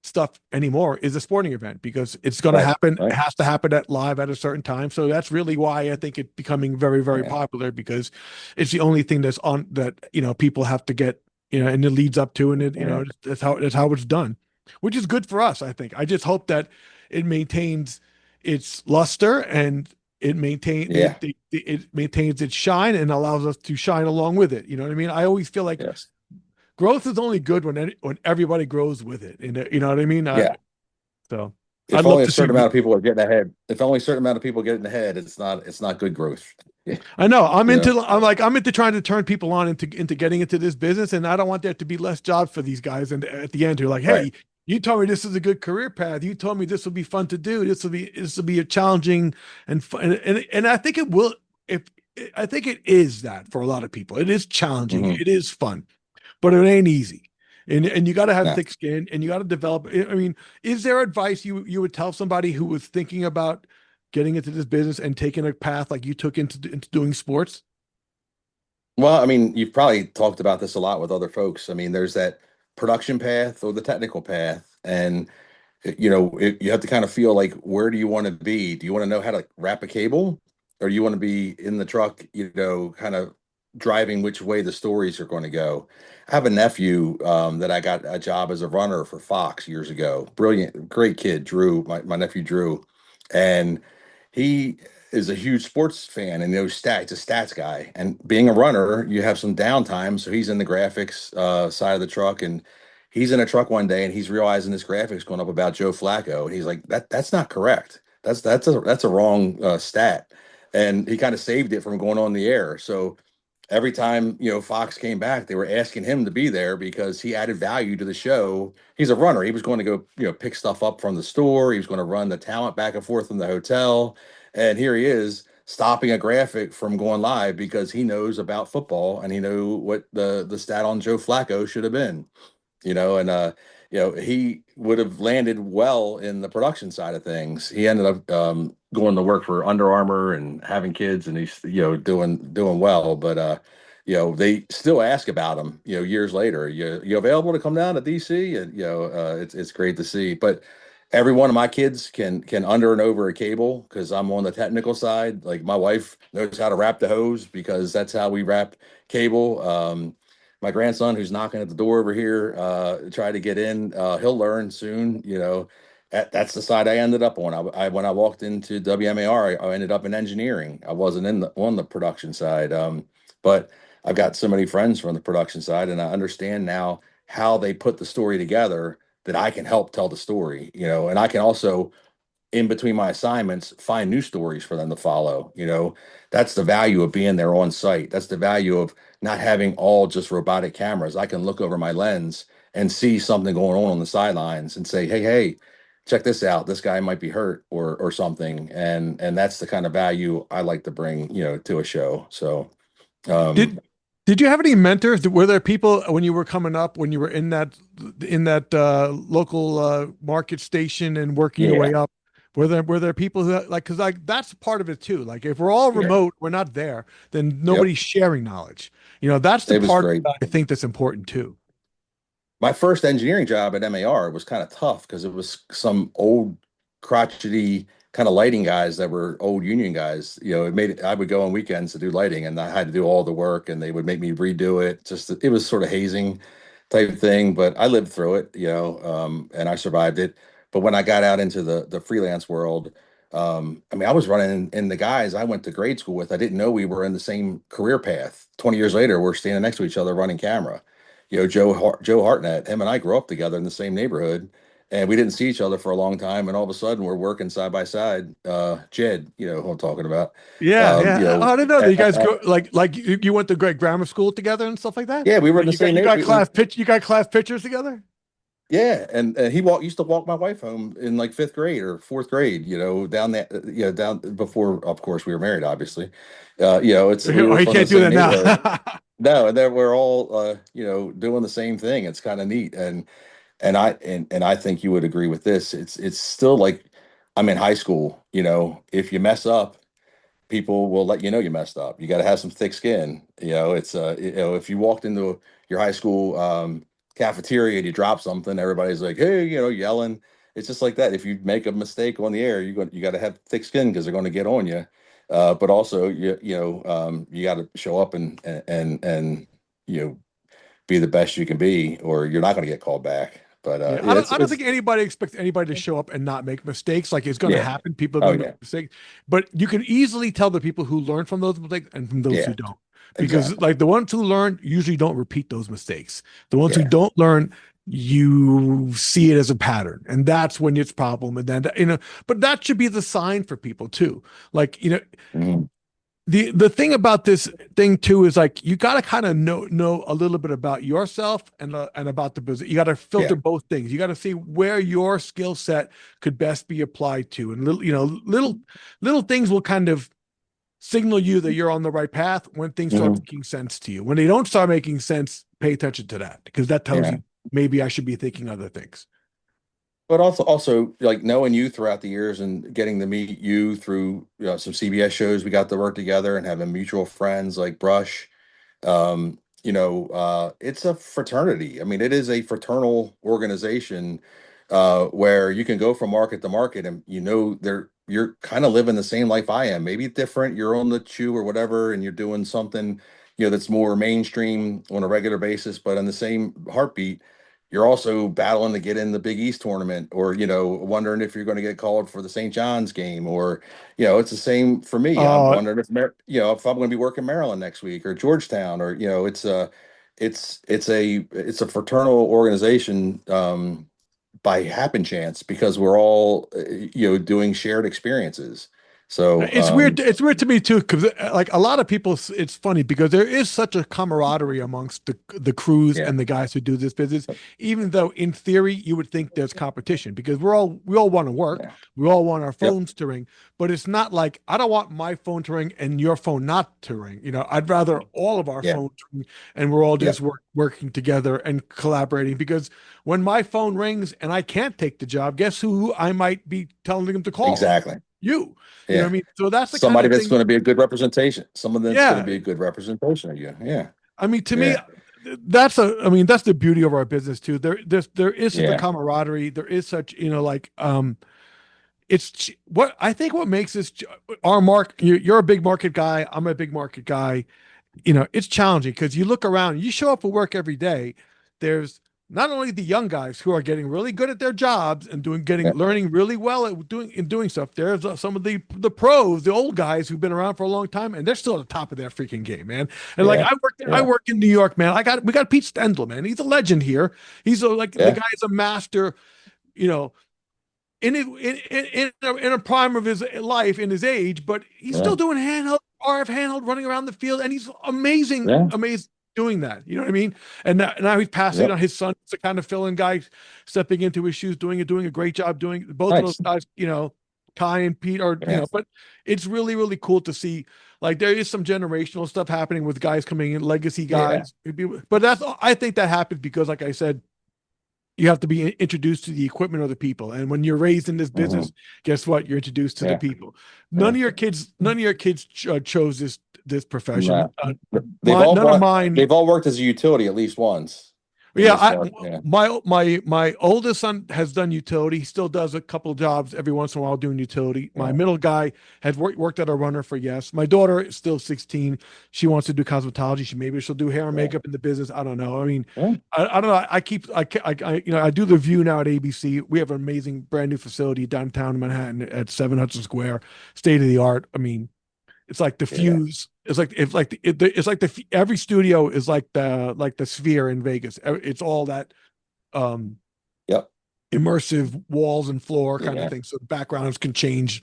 stuff anymore is a sporting event because it's going to right, happen. It right. has to happen at live at a certain time. So that's really why I think it's becoming very, very Yeah, popular because it's the only thing that's on that, people have to get, and it leads up to, and yeah, that's how it's done, which is good for us. I think. I just hope that it maintains its luster and yeah. it maintains its shine and allows us to shine along with it. You know what I mean? I always feel like Yes. growth is only good when everybody grows with it. And you know what I mean? Yeah. So I'd If love only a to see. certain amount of people are getting ahead. If only a certain amount of people get in the head, it's not good growth. Yeah. I know You know. I'm into trying to turn people on into getting into this business, and I don't want there to be less jobs for these guys. And at the end, who are like, Right. hey, you told me this is a good career path. You told me this will be fun to do. This will be a challenging and fun. And I think it will. If I think it is that for a lot of people, it is challenging. Hmm. It is fun, but it ain't easy. And you got to have No. thick skin and you got to develop. I mean, is there advice you would tell somebody who was thinking about getting into this business and taking a path like you took into doing sports? Well, I mean, you've probably talked about this a lot with other folks. I mean, there's that production path or the technical path, and you have to kind of feel like, where do you want to be? Do you want to know how to wrap a cable, or do you want to be in the truck, kind of driving which way the stories are going to go? I have a nephew that I got a job as a runner for Fox years ago. Brilliant, great kid, Drew, my nephew Drew, and he is a huge sports fan and knows stats. He's a stats guy, and being a runner, you have some downtime, so he's in the graphics side of the truck, and he's in a truck one day and he's realizing this graphic's going up about Joe Flacco, and he's like, that's not correct. That's a wrong stat, and he kind of saved it from going on the air. So every time Fox came back, they were asking him to be there because he added value to the show. He's a runner. He was going to go pick stuff up from the store. He was going to run the talent back and forth from the hotel, and here he is stopping a graphic from going live because he knows about football and he knew what the stat on Joe Flacco should have been. And he would have landed well in the production side of things. He ended up going to work for Under Armour and having kids, and he's doing well. But they still ask about him, years later. You available to come down to DC? And it's great to see. But every one of my kids can under and over a cable because I'm on the technical side. Like, my wife knows how to wrap the hose because that's how we wrap cable. My grandson, who's knocking at the door over here, try to get in. He'll learn soon. That's the side I ended up on. When I walked into WMAR, I ended up in engineering. I wasn't on the production side, but I've got so many friends from the production side, and I understand now how they put the story together, that I can help tell the story. And I can also, in between my assignments, find new stories for them to follow. That's the value of being there on site. That's the value of not having all just robotic cameras. I can look over my lens and see something going on the sidelines and say, hey, check this out. This guy might be hurt or something. And that's the kind of value I like to bring, to a show. So, um, Did did you have any mentors? Were there people when you were coming up, when you were in that local market station and working your way yeah, up? Were there people that like because like that's part of it too. Like if we're all yeah, remote, we're not there, then yep. nobody's sharing knowledge. That's the It was part great. that I think that's important too. My first engineering job at MAR was kind of tough because it was some old crotchety kind of lighting guys that were old union guys. It made it, I would go on weekends to do lighting, and I had to do all the work, and they would make me redo it. Just, it was sort of hazing type thing, but I lived through it, and I survived it. But when I got out into the freelance world, I mean, I was running in the guys I went to grade school with. I didn't know we were in the same career path. 20 years later, we're standing next to each other running camera. Joe Hartnett, him and I grew up together in the same neighborhood, and we didn't see each other for a long time. And all of a sudden, we're working side by side. Jed, who I'm talking about. Yeah, yeah. I didn't know that you guys At, go like you went to great grammar school together and stuff like that. yeah, we were in Like the you got same you got neighborhood. class pictures together. Yeah, and he used to walk my wife home in like fifth grade or fourth grade, down that, down before, of course, we were married, obviously. We Oh, were you from the can't do same that now. neighborhood. No, and then we're all, doing the same thing. It's kind of neat, and I think you would agree with this. It's still like I'm in high school. If you mess up, people will let you know you messed up. You got to have some thick skin. If you walked into your high school cafeteria and you drop something, everybody's like, hey, yelling. It's just like that. If you make a mistake on the air, you got to have thick skin because they're going to get on you. But also, you got to show up and you know be the best you can be, or you're not going to get called back. But Yeah, yeah, I don't it's think anybody expects anybody to show up and not make mistakes. Like it's going to yeah. happen. People are Oh going to yeah. make mistakes, but you can easily tell the people who learn from those mistakes and from those who Yeah. don't. Because Exactly. like the ones who learn usually don't repeat those mistakes. The ones who Yeah. don't learn, you see it as a pattern, and that's when it's problem. And then but that should be the sign for people too. Like Mhm. the thing about this thing too is like you got to kind of know a little bit about yourself and about the business. You got to filter Yeah. both things. You got to see where your skill set could best be applied to, and little things will kind of signal you that you're on the right path when things start Mhm. making sense to you. When they don't start making sense, pay attention to that because that tells Yeah. you maybe I should be thinking other things. But also like knowing you throughout the years and getting to meet you through some CBS shows we got to work together and having mutual friends like Brush. It's a fraternity. I mean, it is a fraternal organization where you can go from market to market, and you're kind of living the same life I am. Maybe different. You're on the chew or whatever, and you're doing something that's more mainstream on a regular basis, but in the same heartbeat. You're also battling to get in the Big East tournament, or wondering if you're going to get called for the St. John's game, or it's the same for me. I'm Uh, wondering if I'm going to be working Maryland next week or Georgetown, or it's a fraternal organization by happen chance because we're all doing shared experiences. So It's weird. It's weird to me too, because like a lot of people, it's funny because there is such a camaraderie amongst the crews yeah, and the guys who do this business. Even though in theory you would think there's competition because we all want to work, yeah, we all want our yep, phones to ring, but it's not like I don't want my phone to ring and your phone not to ring. I'd rather all of our yeah, phones ring and we're all just yep, working together and collaborating. Because when my phone rings and I can't take the job, guess who I might be telling them to call? exactly, You. You know what I yeah. mean? So that's the kind Somebody of that's thing. going to be a good representation. Someone that's going to Yeah. be a good representation of you. Yeah, I mean, to me, yeah, I mean, that's the beauty of our business too. There is such a yeah, camaraderie. There is such, what I think what makes this our mark. You're a big market guy. I'm a big market guy. It's challenging because you look around, you show up for work every day. There's not only the young guys who are getting really good at their jobs and yeah, learning really well at doing stuff. There's some of the pros, the old guys who've been around for a long time, and they're still at the top of their freaking game, man. And like yeah, I yeah, work in New York, man. We got Pete Stendel, man. He's a legend here. Like the yeah, guy is a master, you know, in a prime of his life in his age, but he's yeah, still doing handheld RF handheld running around the field, and he's amazing, yeah, amazing doing that. You know what I mean? And now he's passing it yep. on his son. It's a kind of fill-in guy, stepping into his shoes, doing a great job. Doing both of those Nice. guys, Kai and Pete are, Yeah. but it's really really cool to see. Like there is some generational stuff happening with guys coming in, legacy Yeah. guys. But I think that happens because, like I said, you have to be introduced to the equipment or the people. And when you're raised in this Hmm. business, guess what? You're introduced to the Yeah. people. Yeah. None of your kids chose this profession. No. They've all None of brought, mine. they've all worked as a utility at least once in Yeah, this market. Yeah. my oldest son has done utility. He still does a couple of jobs every once in a while doing utility. My Yeah. middle guy has worked at a runner for yes. My daughter is still 16. She wants to do cosmetology. Maybe she'll do hair and Yeah. makeup in the business. I don't know. I mean, Yeah. I don't know. I do the View now at ABC. We have an amazing brand new facility downtown Manhattan at 7 Hudson Square, state of the art. I mean, it's like the Yeah. Fuse. It's like every studio is like the Sphere in Vegas. It's all that um Yep. immersive walls and floor kind of Yeah. thing. So backgrounds can change.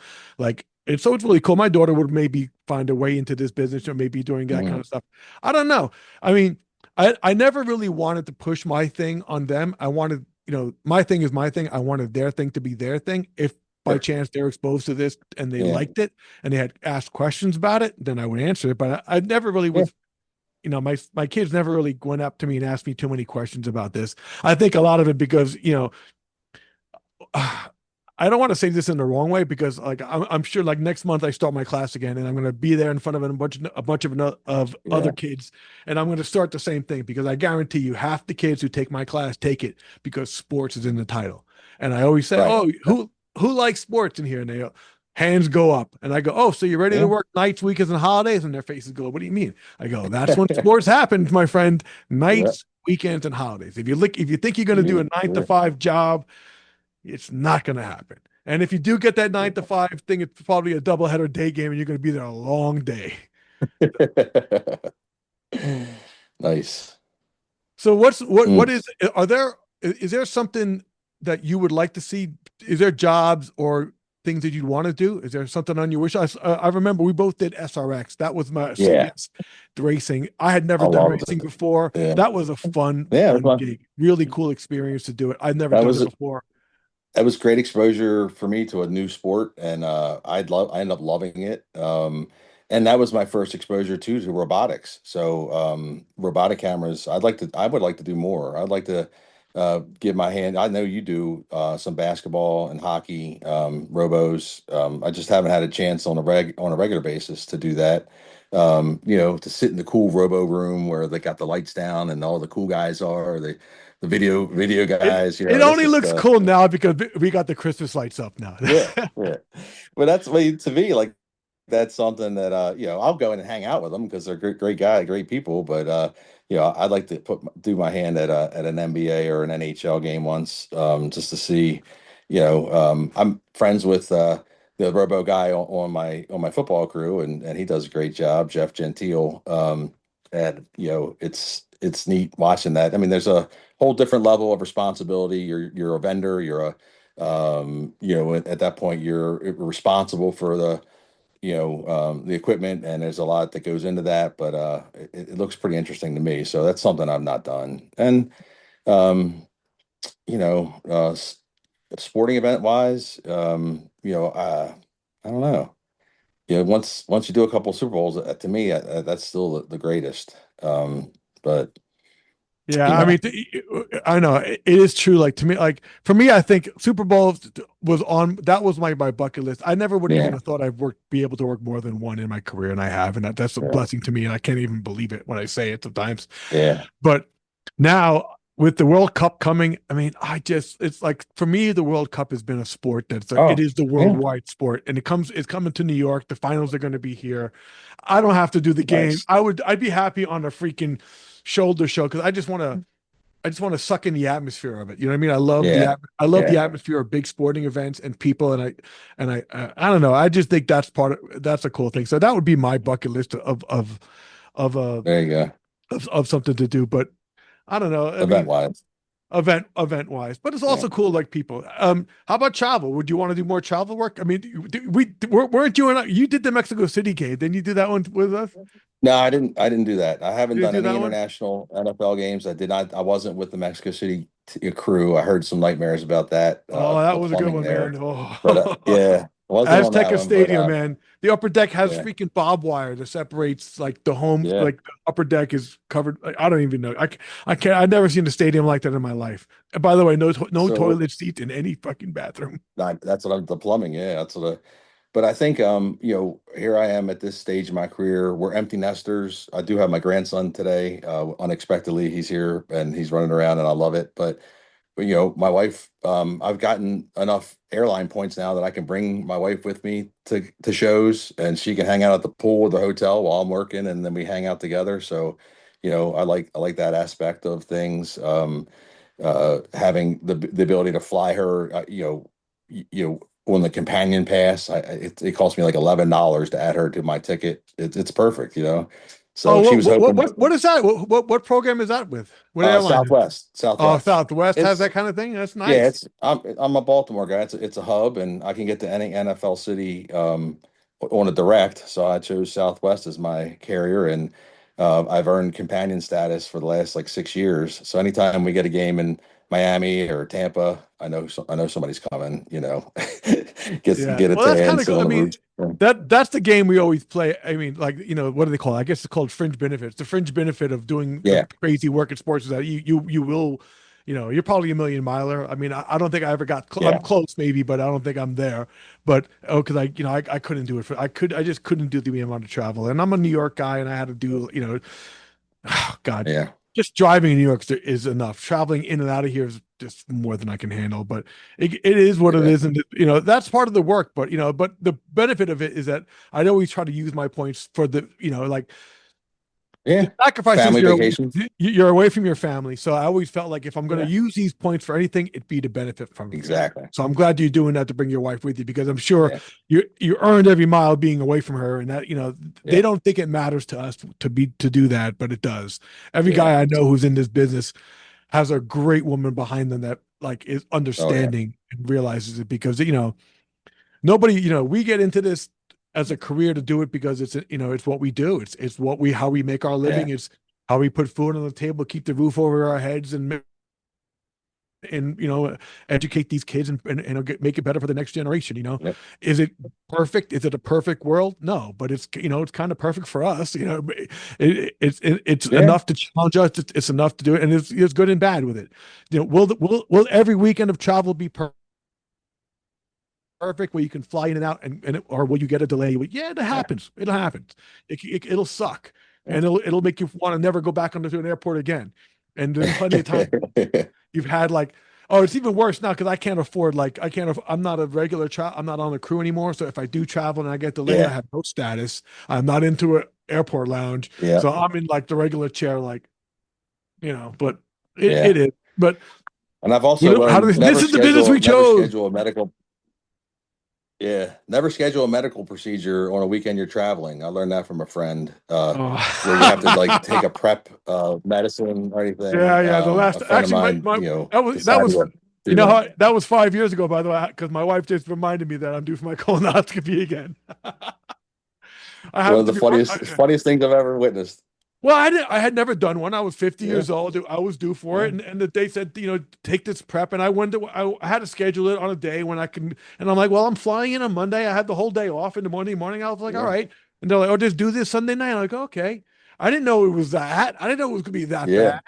It's really cool. My daughter would maybe find a way into this business or maybe doing that kind Mhm. of stuff. I don't know. I mean, I never really wanted to push my thing on them. I wanted, my thing is my thing. I wanted their thing to be their thing. If by Sure. chance they're exposed to this and they Yeah. liked it and they had asked questions about it, then I would answer it. But I never really Yeah. was, my kids never really went up to me and asked me too many questions about this. I think a lot of it because, I don't want to say this in the wrong way because like I'm sure like next month I start my class again and I'm going to be there in front of a bunch of other Yeah. kids, and I'm going to start the same thing because I guarantee you half the kids who take my class take it because sports is in the title. And I always say, Right. "Oh, who likes sports in here?" And they hands go up, and I go, "Oh, so you're ready to Yeah. work nights, weekends, and holidays?" And their faces go, "What do you mean?" I go, "That's when sports happens, my friend. Yeah. Nights, weekends, and holidays. If you think you're going to do a nine to Sure. five job, it's not going to happen. And if you do get that 9 to 5 thing, it's probably a doubleheader day game, and you're going to be there a long day." Nice. So what Mm. is there something that you would like to see? Is there jobs or things that you'd want to do? Is there something on your wish list? I remember we both did SRX. That was my Yeah. serious racing. I had I never done loved racing it. before. Yeah. That was a fun, Yeah. It was fun fun. gig. Really cool experience to do it. I'd never That done was it before. that was great exposure for me to a new sport, and I ended up loving it. And that was my first exposure to robotics. So robotic cameras, I would like to do more. I'd like to give my hand. I know you do some basketball and hockey, robos. I just haven't had a chance on a regular basis to do that. To sit in the cool robo room where they got the lights down and all the cool guys are the video It guys. it That's only just looks cool now because we got the Christmas lights up now. yeah, yeah. But that's to me, like that's something that I'll go in and hang out with them because they're great guy, great people. But I'd like to do my hand at an NBA or an NHL game once, just to see. I'm friends with the Robo guy on my football crew, and he does a great job, Jeff Gentile. And it's neat watching that. I mean, there's a whole different level of responsibility. You're a vendor. At that point, you're responsible for the equipment, and there's a lot that goes into that. But it looks pretty interesting to me. So that's something I've not done. And um, you know, sporting event wise, I don't know. Once you do a couple Super Bowls, to me, that's still the greatest. But Yeah, you I know, mean, I know it is true. Like to me, like for me, I think Super Bowl was on. That was my bucket list. I never would even yeah, have thought be able to work more than one in my career, and I have, and that's a yeah, blessing to me. And I can't even believe it when I say it sometimes. yeah, But now with the World Cup coming, I mean, it's like for me, the World Cup has been a sport it oh, is the yeah, worldwide sport, and it's coming to New York. The finals are going to be here. I don't have to do the game. nice, I'd be happy on a freaking shoulder show because I just want to suck in the atmosphere of it. You know what I mean? yeah, I love the yeah. atmosphere of big sporting events and people, and I don't know. I just think that's a cool thing. So that would be my bucket list of uh There you go. of something to do. But I don't know. I Event mean, wise, event wise, but it's yeah. also cool like people. How about travel? Would you want to do more travel work? I mean, weren't you and you did the Mexico City game? Didn't you do that one with us? No, I didn't. I didn't do that. I haven't You didn't done do any that one? international NFL games. I did not. I wasn't with the Mexico City crew. I heard some nightmares about that. Oh, that The was a good plumbing one, man. there, but Oh. yeah, I wasn't on that Azteca one. But Stadium, man. The upper deck has yeah, freaking barbed wire that separates like the home, yeah. like the upper deck is covered. Like, I don't even know. I can't. I've never seen a stadium like that in my life. And by the way, no So toilet seats in any fucking bathroom. that's what the plumbing. Yeah, that's what. But I think here I am at this stage of my career. We're empty nesters. I do have my grandson today. Unexpectedly, he's here and he's running around, and I love it. But my wife, I've gotten enough airline points now that I can bring my wife with me to shows, and she can hang out at the pool or the hotel while I'm working, and then we hang out together. So, I like that aspect of things. Having the ability to fly her, on the companion pass, it cost me like $11 to add her to my ticket. It's perfect. Oh, So she was hoping. what is that? What program is that with? What airline is? Southwest, Oh, Southwest. Southwest has It's that kind of thing. That's Yeah, nice. I'm a Baltimore guy. It's a hub, and I can get to any NFL city on a direct. So I chose Southwest as my carrier, and I've earned companion status for the last like 6 years. So anytime we get a game in Miami or Tampa. I know somebody's coming, Yeah. get a Well, that's kind tan, of sit cool. I on the mean, roof. Yeah. that's the game we always play. I mean, like, what do they call it? I guess it's called fringe benefits. The fringe benefit of doing the Yeah. crazy work in sports is that you will, you're probably a million miler. I mean, I don't think I ever got I'm Yeah. close maybe, but I don't think I'm there. But because I couldn't do it I just couldn't do the amount of travel. And I'm a New York guy and I had to do, oh, God, Yeah. just driving in New York is enough. Traveling in and out of here is just more than I can handle. But it is what it Yeah. is, and that's part of the work. But but the benefit of it is that I always try to use my points for the like the Yeah. sacrifices Family vacations. you're away from your family. So I always felt like if I'm going to Yeah. use these points for anything, it'd be to benefit from it. Exactly. So I'm glad you're doing that to bring your wife with you because I'm sure Yeah. you earned every mile being away from her, and that they Yeah. don't think it matters to us to do that, but it does. Every Yeah. guy I know who's in this business has a great woman behind them that like is Oh yeah. understanding and realizes it because nobody we get into this as a career to do it because it's what we do. It's what we how we make our living. Yeah. It's how we put food on the table, keep the roof over our heads, and educate these kids and make it better for the next generation. Yep. Is it perfect? Is it a perfect world? No, but it's it's kind of perfect for us. It's Yeah. enough to challenge us. It's enough to do it, and it's good and bad with it. Will every weekend of travel be perfect where you can fly in and out or will you get a delay? Yeah, it Yeah. happens. It'll happen. It'll suck, Yeah. and it'll make you want to never go back onto an airport again. And there's plenty of times you've had like, oh, it's even worse now because I can't afford I'm not a regular I'm not on the crew anymore. So if I do travel and I get delayed, I Yeah. have no status. I'm not into an airport lounge, Yeah. so I'm in like the regular chair, like but it Yeah. is. But And I've also how do learned this is the business we never chose. schedule a medical. Yeah, never schedule a medical procedure on a weekend you're traveling. I learned that from a friend, where you have to like take Oh. a prep medicine or Yeah, anything. yeah. The A last friend of actually mine, that decided was to do that. how that was 5 years ago, by the way, because my wife just reminded me that I'm due for my colonoscopy again. I One have of to the do. funniest things I've ever witnessed. Well, I had never done one. I was 50 Yeah, years old. I was due for yeah, it, and they said, take this prep, and I went to. I had to schedule it on a day when I can, and I'm like, well, I'm flying in on Monday. I had the whole day off in the morning. I was like, all yeah, right, and they're like, oh, just do this Sunday night. I'm like, okay. I didn't know it was that. I didn't know it was gonna be that yeah.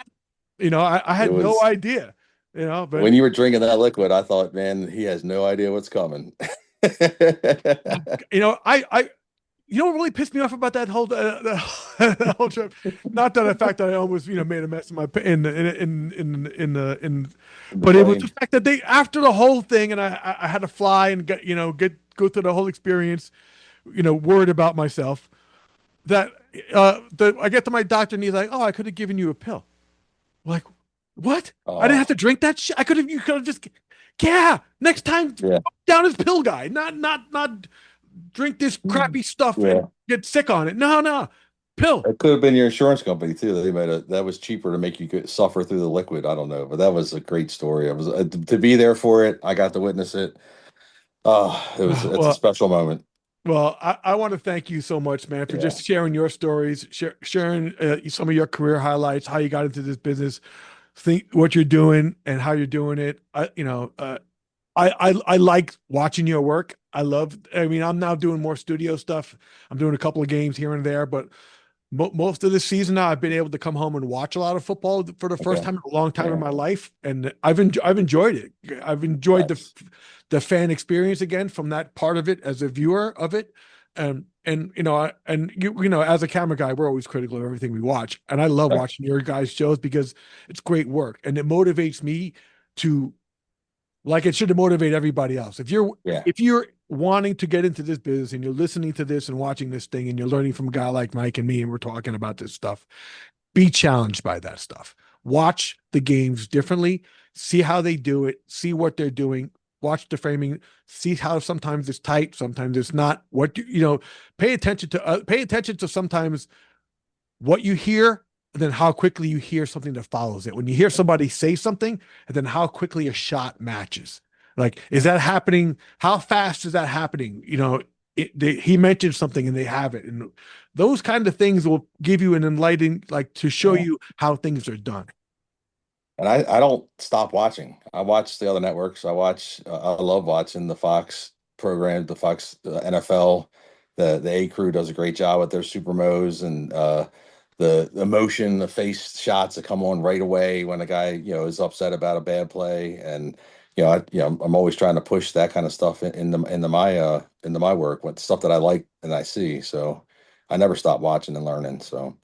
bad. I It had no was idea. But when you were drinking that liquid, I thought, man, he has no idea what's coming. I what really pissed me off about that whole that whole trip. Not that the fact that I almost made a mess of my in The but it was the plane. fact that they after the whole thing and I had to fly and get go through the whole experience, worried about myself. That I get to my doctor and he's like, oh, I could have given you a pill. Like, what? I didn't have to Oh, drink that shit. You could have just, yeah. Next time, yeah, down as pill guy, not drink this crappy stuff and yeah. get sick on it. No, no, pill. It could have been your insurance company too. That was cheaper to make you suffer through the liquid. I don't know, but that was a great story. I was to be there for it. I got to witness it. Oh, it's a Well, special moment. I want to thank you so much, man, for Yeah, just sharing your stories, sharing some of your career highlights, how you got into this business, think what you're doing and how you're doing it. I like watching your work. I mean, I'm now doing more studio stuff. I'm doing a couple of games here and there, but most of the season now, I've been able to come home and watch a lot of football for the first okay, time in a long time in yeah, my life, and I've enjoyed it. I've enjoyed nice, the fan experience again from that part of it as a viewer of it, and as a camera guy, we're always critical of everything we watch, and I love right, watching your guys' shows because it's great work and it motivates me to like it should motivate everybody else. yeah, If you're wanting to get into this business and you're listening to this and watching this thing and you're learning from a guy like Mike and me and we're talking about this stuff, be challenged by that stuff. Watch the games differently, see how they do it, see what they're doing, watch the framing, see how sometimes it's tight, sometimes it's not. Pay attention to sometimes what you hear and then how quickly you hear something that follows it. When you hear somebody say something, and then how quickly a shot matches. Like, is that happening? How fast is that happening? He mentioned something and they have it. And those kind of things will give you an enlightening, like to show yeah. you how things are done. And I don't stop watching. I watch the other networks. I love watching the Fox program, the Fox NFL. The A crew does a great job with their super mows and the emotion, the face shots that come on right away when a guy, is upset about a bad play. And I'm always trying to push that kind of stuff into my work with stuff that I like and I see. So I never stop watching and learning. So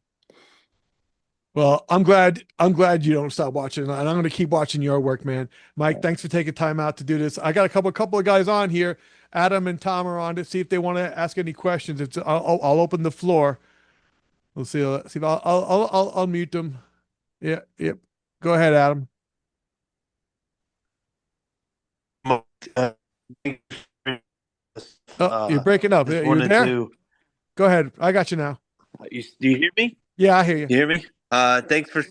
Well, I'm glad you don't stop watching, and I'm going to keep watching your work, man. Mike, thanks for taking time out to do this. I got a couple of guys on here. Adam and Tom are on to see if they want to ask any questions. I'll open the floor. We'll see. See if I'll mute them. Yeah, yep. Go ahead, Adam. Uh, Oh, you're breaking up. just You're wanted there. to. Go ahead. I got you now. Do you hear me? Yeah, I hear you. You hear me? Thanks for.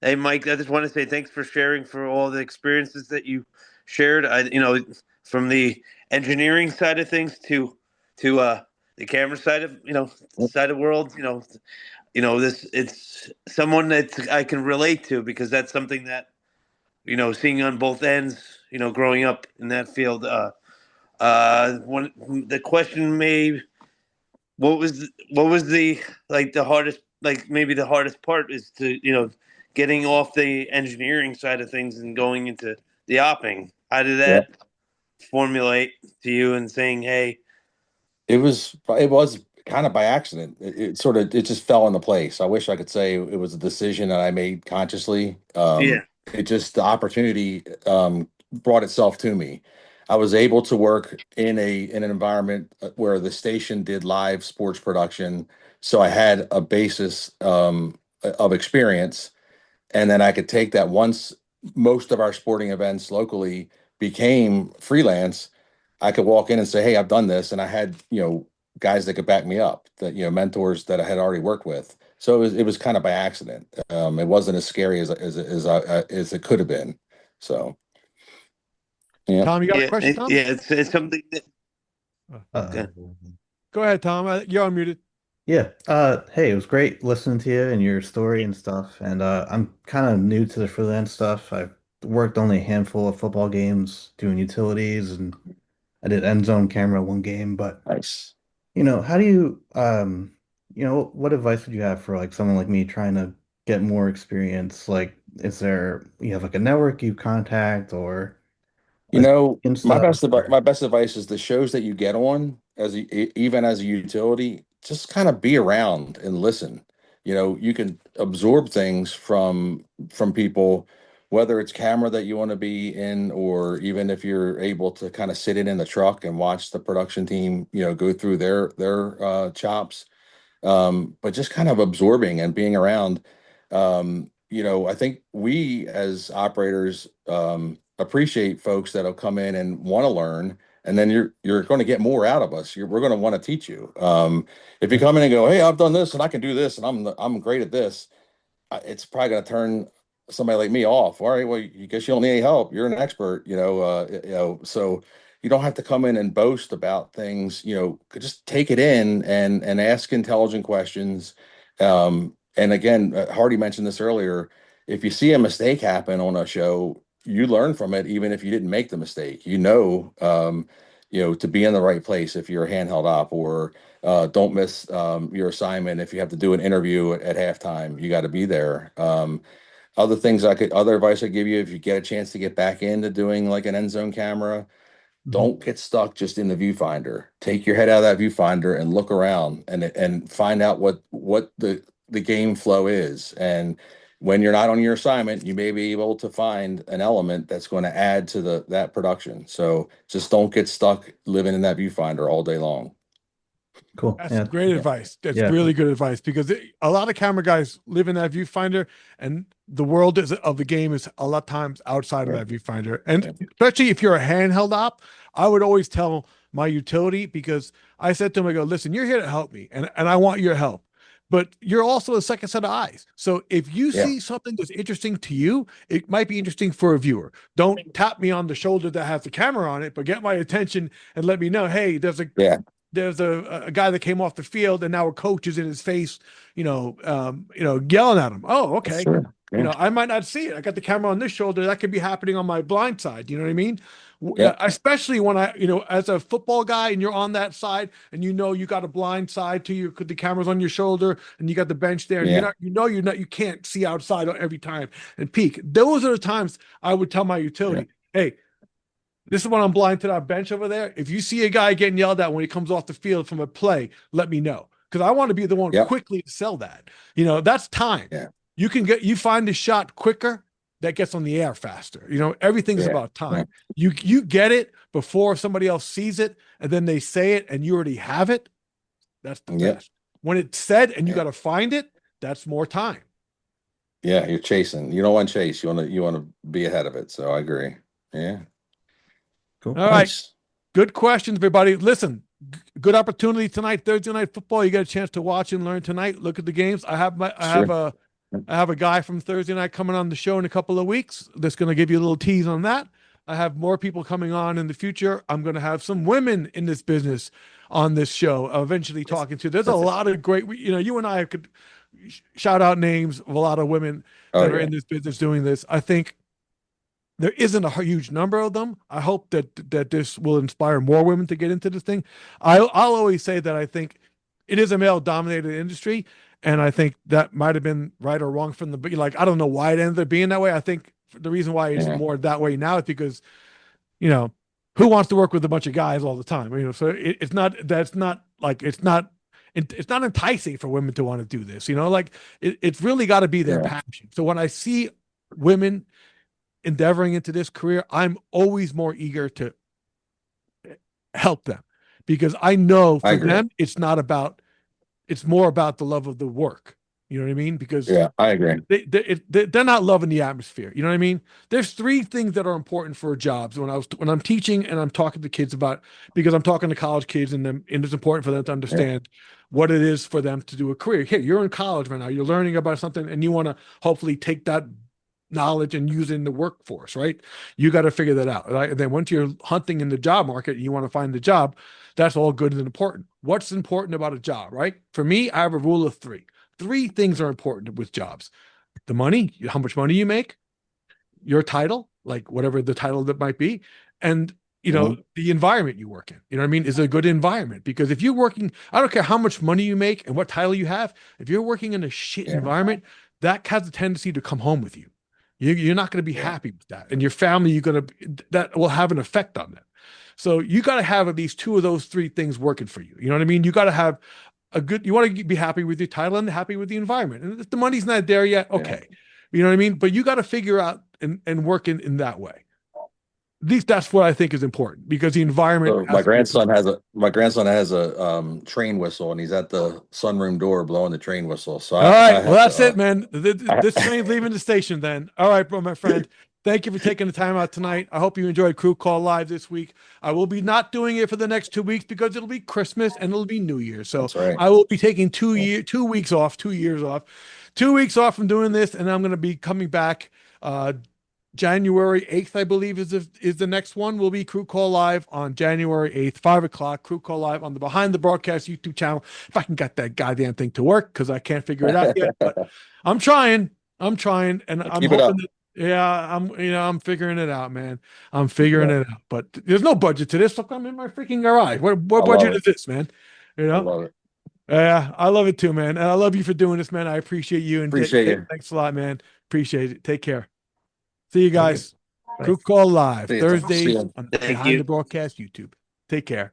Hey, Mike. I just want to say thanks for sharing for all the experiences that you shared. From the engineering side of things to the camera side of side of the world. This it's someone that I can relate to because that's something that seeing on both ends. Growing up in that field. One the question may what was the like the hardest like maybe the hardest part is to getting off the engineering side of things and going into the opping. How did yeah. that formulate to you and saying, hey, It was kind of by accident. It just fell into place. I wish I could say it was a decision that I made consciously. yeah, It just the opportunity brought itself to me. I was able to work in an environment where the station did live sports production, so I had a basis of experience, and then I could take that once most of our sporting events locally became freelance. I could walk in and say, "Hey, I've done this," and I had guys that could back me up, that mentors that I had already worked with. So it was kind of by accident. It wasn't as scary as it could have been. So yeah. Tom, you got a yeah, question, Tom? it's something that Uh, okay. Go ahead, Tom. You're unmuted. yeah. Hey, it was great listening to you and your story and stuff. And I'm kind of new to the freelance stuff. I've worked only a handful of football games doing utilities, and I did end zone camera one game. But Nice. how do you what advice would you have for like someone like me trying to get more experience? Like, is there you have like a network you contact or a and stuff? My Or best advice is the shows that you get on even as a utility, just kind of be around and listen. You can absorb things from people, whether it's camera that you want to be in, or even if you're able to kind of sit in the truck and watch the production team, go through their chops, but just kind of absorbing and being around. I think we as operators appreciate folks that'll come in and want to learn, and then you're going to get more out of us. We're going to want to teach you. If you come in and go, "Hey, I've done this and I can do this and I'm great at this," it's probably going to turn somebody like me off. All right, well, you guess you don't need any help. You're an expert, so you don't have to come in and boast about things. Just take it in and ask intelligent questions. And again, Hardy mentioned this earlier. If you see a mistake happen on a show, you learn from it, even if you didn't make the mistake. To be in the right place if you're a handheld op, or don't miss your assignment. If you have to do an interview at halftime, you got to be there. Other advice I give you, if you get a chance to get back into doing like an end zone camera, Mhm. don't get stuck just in the viewfinder. Take your head out of that viewfinder and look around and find out what the game flow is. And when you're not on your assignment, you may be able to find an element that's going to add to that production. So just don't get stuck living in that viewfinder all day long. Cool. That's Yeah. great advice. That's Yeah. really good advice because a lot of camera guys live in that viewfinder, and the world of the game is a lot of times outside of Yeah. that viewfinder. And especially if you're a handheld op, I would always tell my utility, because I said to him, I go, listen, you're here to help me, and I want your help. But you're also a second set of eyes. So if you Yeah. see something that's interesting to you, it might be interesting for a viewer. Don't tap me on the shoulder that has the camera on it, but get my attention and let me know, hey, Yeah. there's a guy that came off the field and now a coach is in his face, yelling at him. Oh, okay. Sure. You know, I might not see it. I got the camera on this shoulder. That could be happening on my blind side. You know what I mean? Yeah. Especially when as a football guy and you're on that side and you know you got a blind side to you because the camera's on your shoulder and you got the bench there and Yeah. you can't see outside every time and peek. Those are the times I would tell my utility, hey, this is when I'm blind to that bench over there. If you see a guy getting yelled at when he comes off the field from a play, let me know. Because I want to be the one quickly to sell that. You know, that's time. Yeah. You find the shot quicker, that gets on the air faster. You know, everything's about time. You get it before somebody else sees it, and then they say it and you already have it. That's the best. When it's said and you got to find it, that's more time. Yeah, you're chasing. You don't want to chase. You want to be ahead of it. So I agree. Yeah. Cool. All right. Good questions, everybody. Listen, good opportunity tonight, Thursday night football. You got a chance to watch and learn tonight. Look at the games. I have a guy from Thursday night coming on the show in a couple of weeks that's going to give you a little tease on that. I have more people coming on in the future. I'm going to have some women in this business on this show eventually talking to. There's a lot of great, you and I could shout out names of a lot of women that are in this business doing this. I think there isn't a huge number of them. I hope that this will inspire more women to get into this thing. I'll always say that I think it is a male-dominated industry, and I think that might have been right or wrong from the beginning. Like, I don't know why it ended up being that way. I think the reason why it's more that way now is because, who wants to work with a bunch of guys all the time? So it's not enticing for women to want to do this. It's really got to be their passion. So when I see women endeavoring into this career, I'm always more eager to help them, because I know for them it's more about the love of the work. You know what I mean? Because I agree. They're not loving the atmosphere. You know what I mean? There's three things that are important for jobs when I'm teaching and I'm talking to kids about, because I'm talking to college kids and it's important for them to understand what it is for them to do a career. Hey, you're in college right now. You're learning about something and you want to hopefully take that knowledge and use it in the workforce, right? You got to figure that out. Right? And then once you're hunting in the job market and you want to find the job, that's all good and important. What's important about a job, right? For me, I have a rule of three. Three things are important with jobs: the money, how much money you make, your title, like whatever the title that might be, and the environment you work in. You know what I mean? Is a good environment. Because if you're working, I don't care how much money you make and what title you have, if you're working in a shit environment, that has a tendency to come home with you. You're not going to be happy with that. And your family, that will have an effect on them. So you got to have at least two of those three things working for you. You know what I mean? You got to have you want to be happy with your title and happy with the environment. And if the money's not there yet, okay. You know what I mean? But you got to figure out and work in that way. At least that's what I think is important, because the environment. So my grandson has a train whistle, and he's at the sunroom door blowing the train whistle. So all right, well, that's it, man. This train's leaving the station then. All right, bro, my friend. Thank you for taking the time out tonight. I hope you enjoyed Crew Call Live this week. I will be not doing it for the next 2 weeks because it'll be Christmas and it'll be New Year. So I will be taking 2 weeks off, 2 years off, 2 weeks off from doing this, and I'm going to be coming back. January 8th, I believe, is the next one. Will be Crew Call Live on January 8th, 5 o'clock. Crew Call Live on the Behind the Broadcast YouTube channel. If I can get that goddamn thing to work, because I can't figure it out yet. But I'm trying, and I'm hoping that. Yeah, I'm figuring it out, man. I'm figuring it out. But there's no budget to this. Look, I'm in my freaking garage. What budget is this, man? I love it. Yeah, I love it too, man. And I love you for doing this, man. I appreciate you. And appreciate you. Thanks a lot, man. Appreciate it. Take care. See you guys. Crew Call Live Thursdays on Behind the Broadcast YouTube. Take care.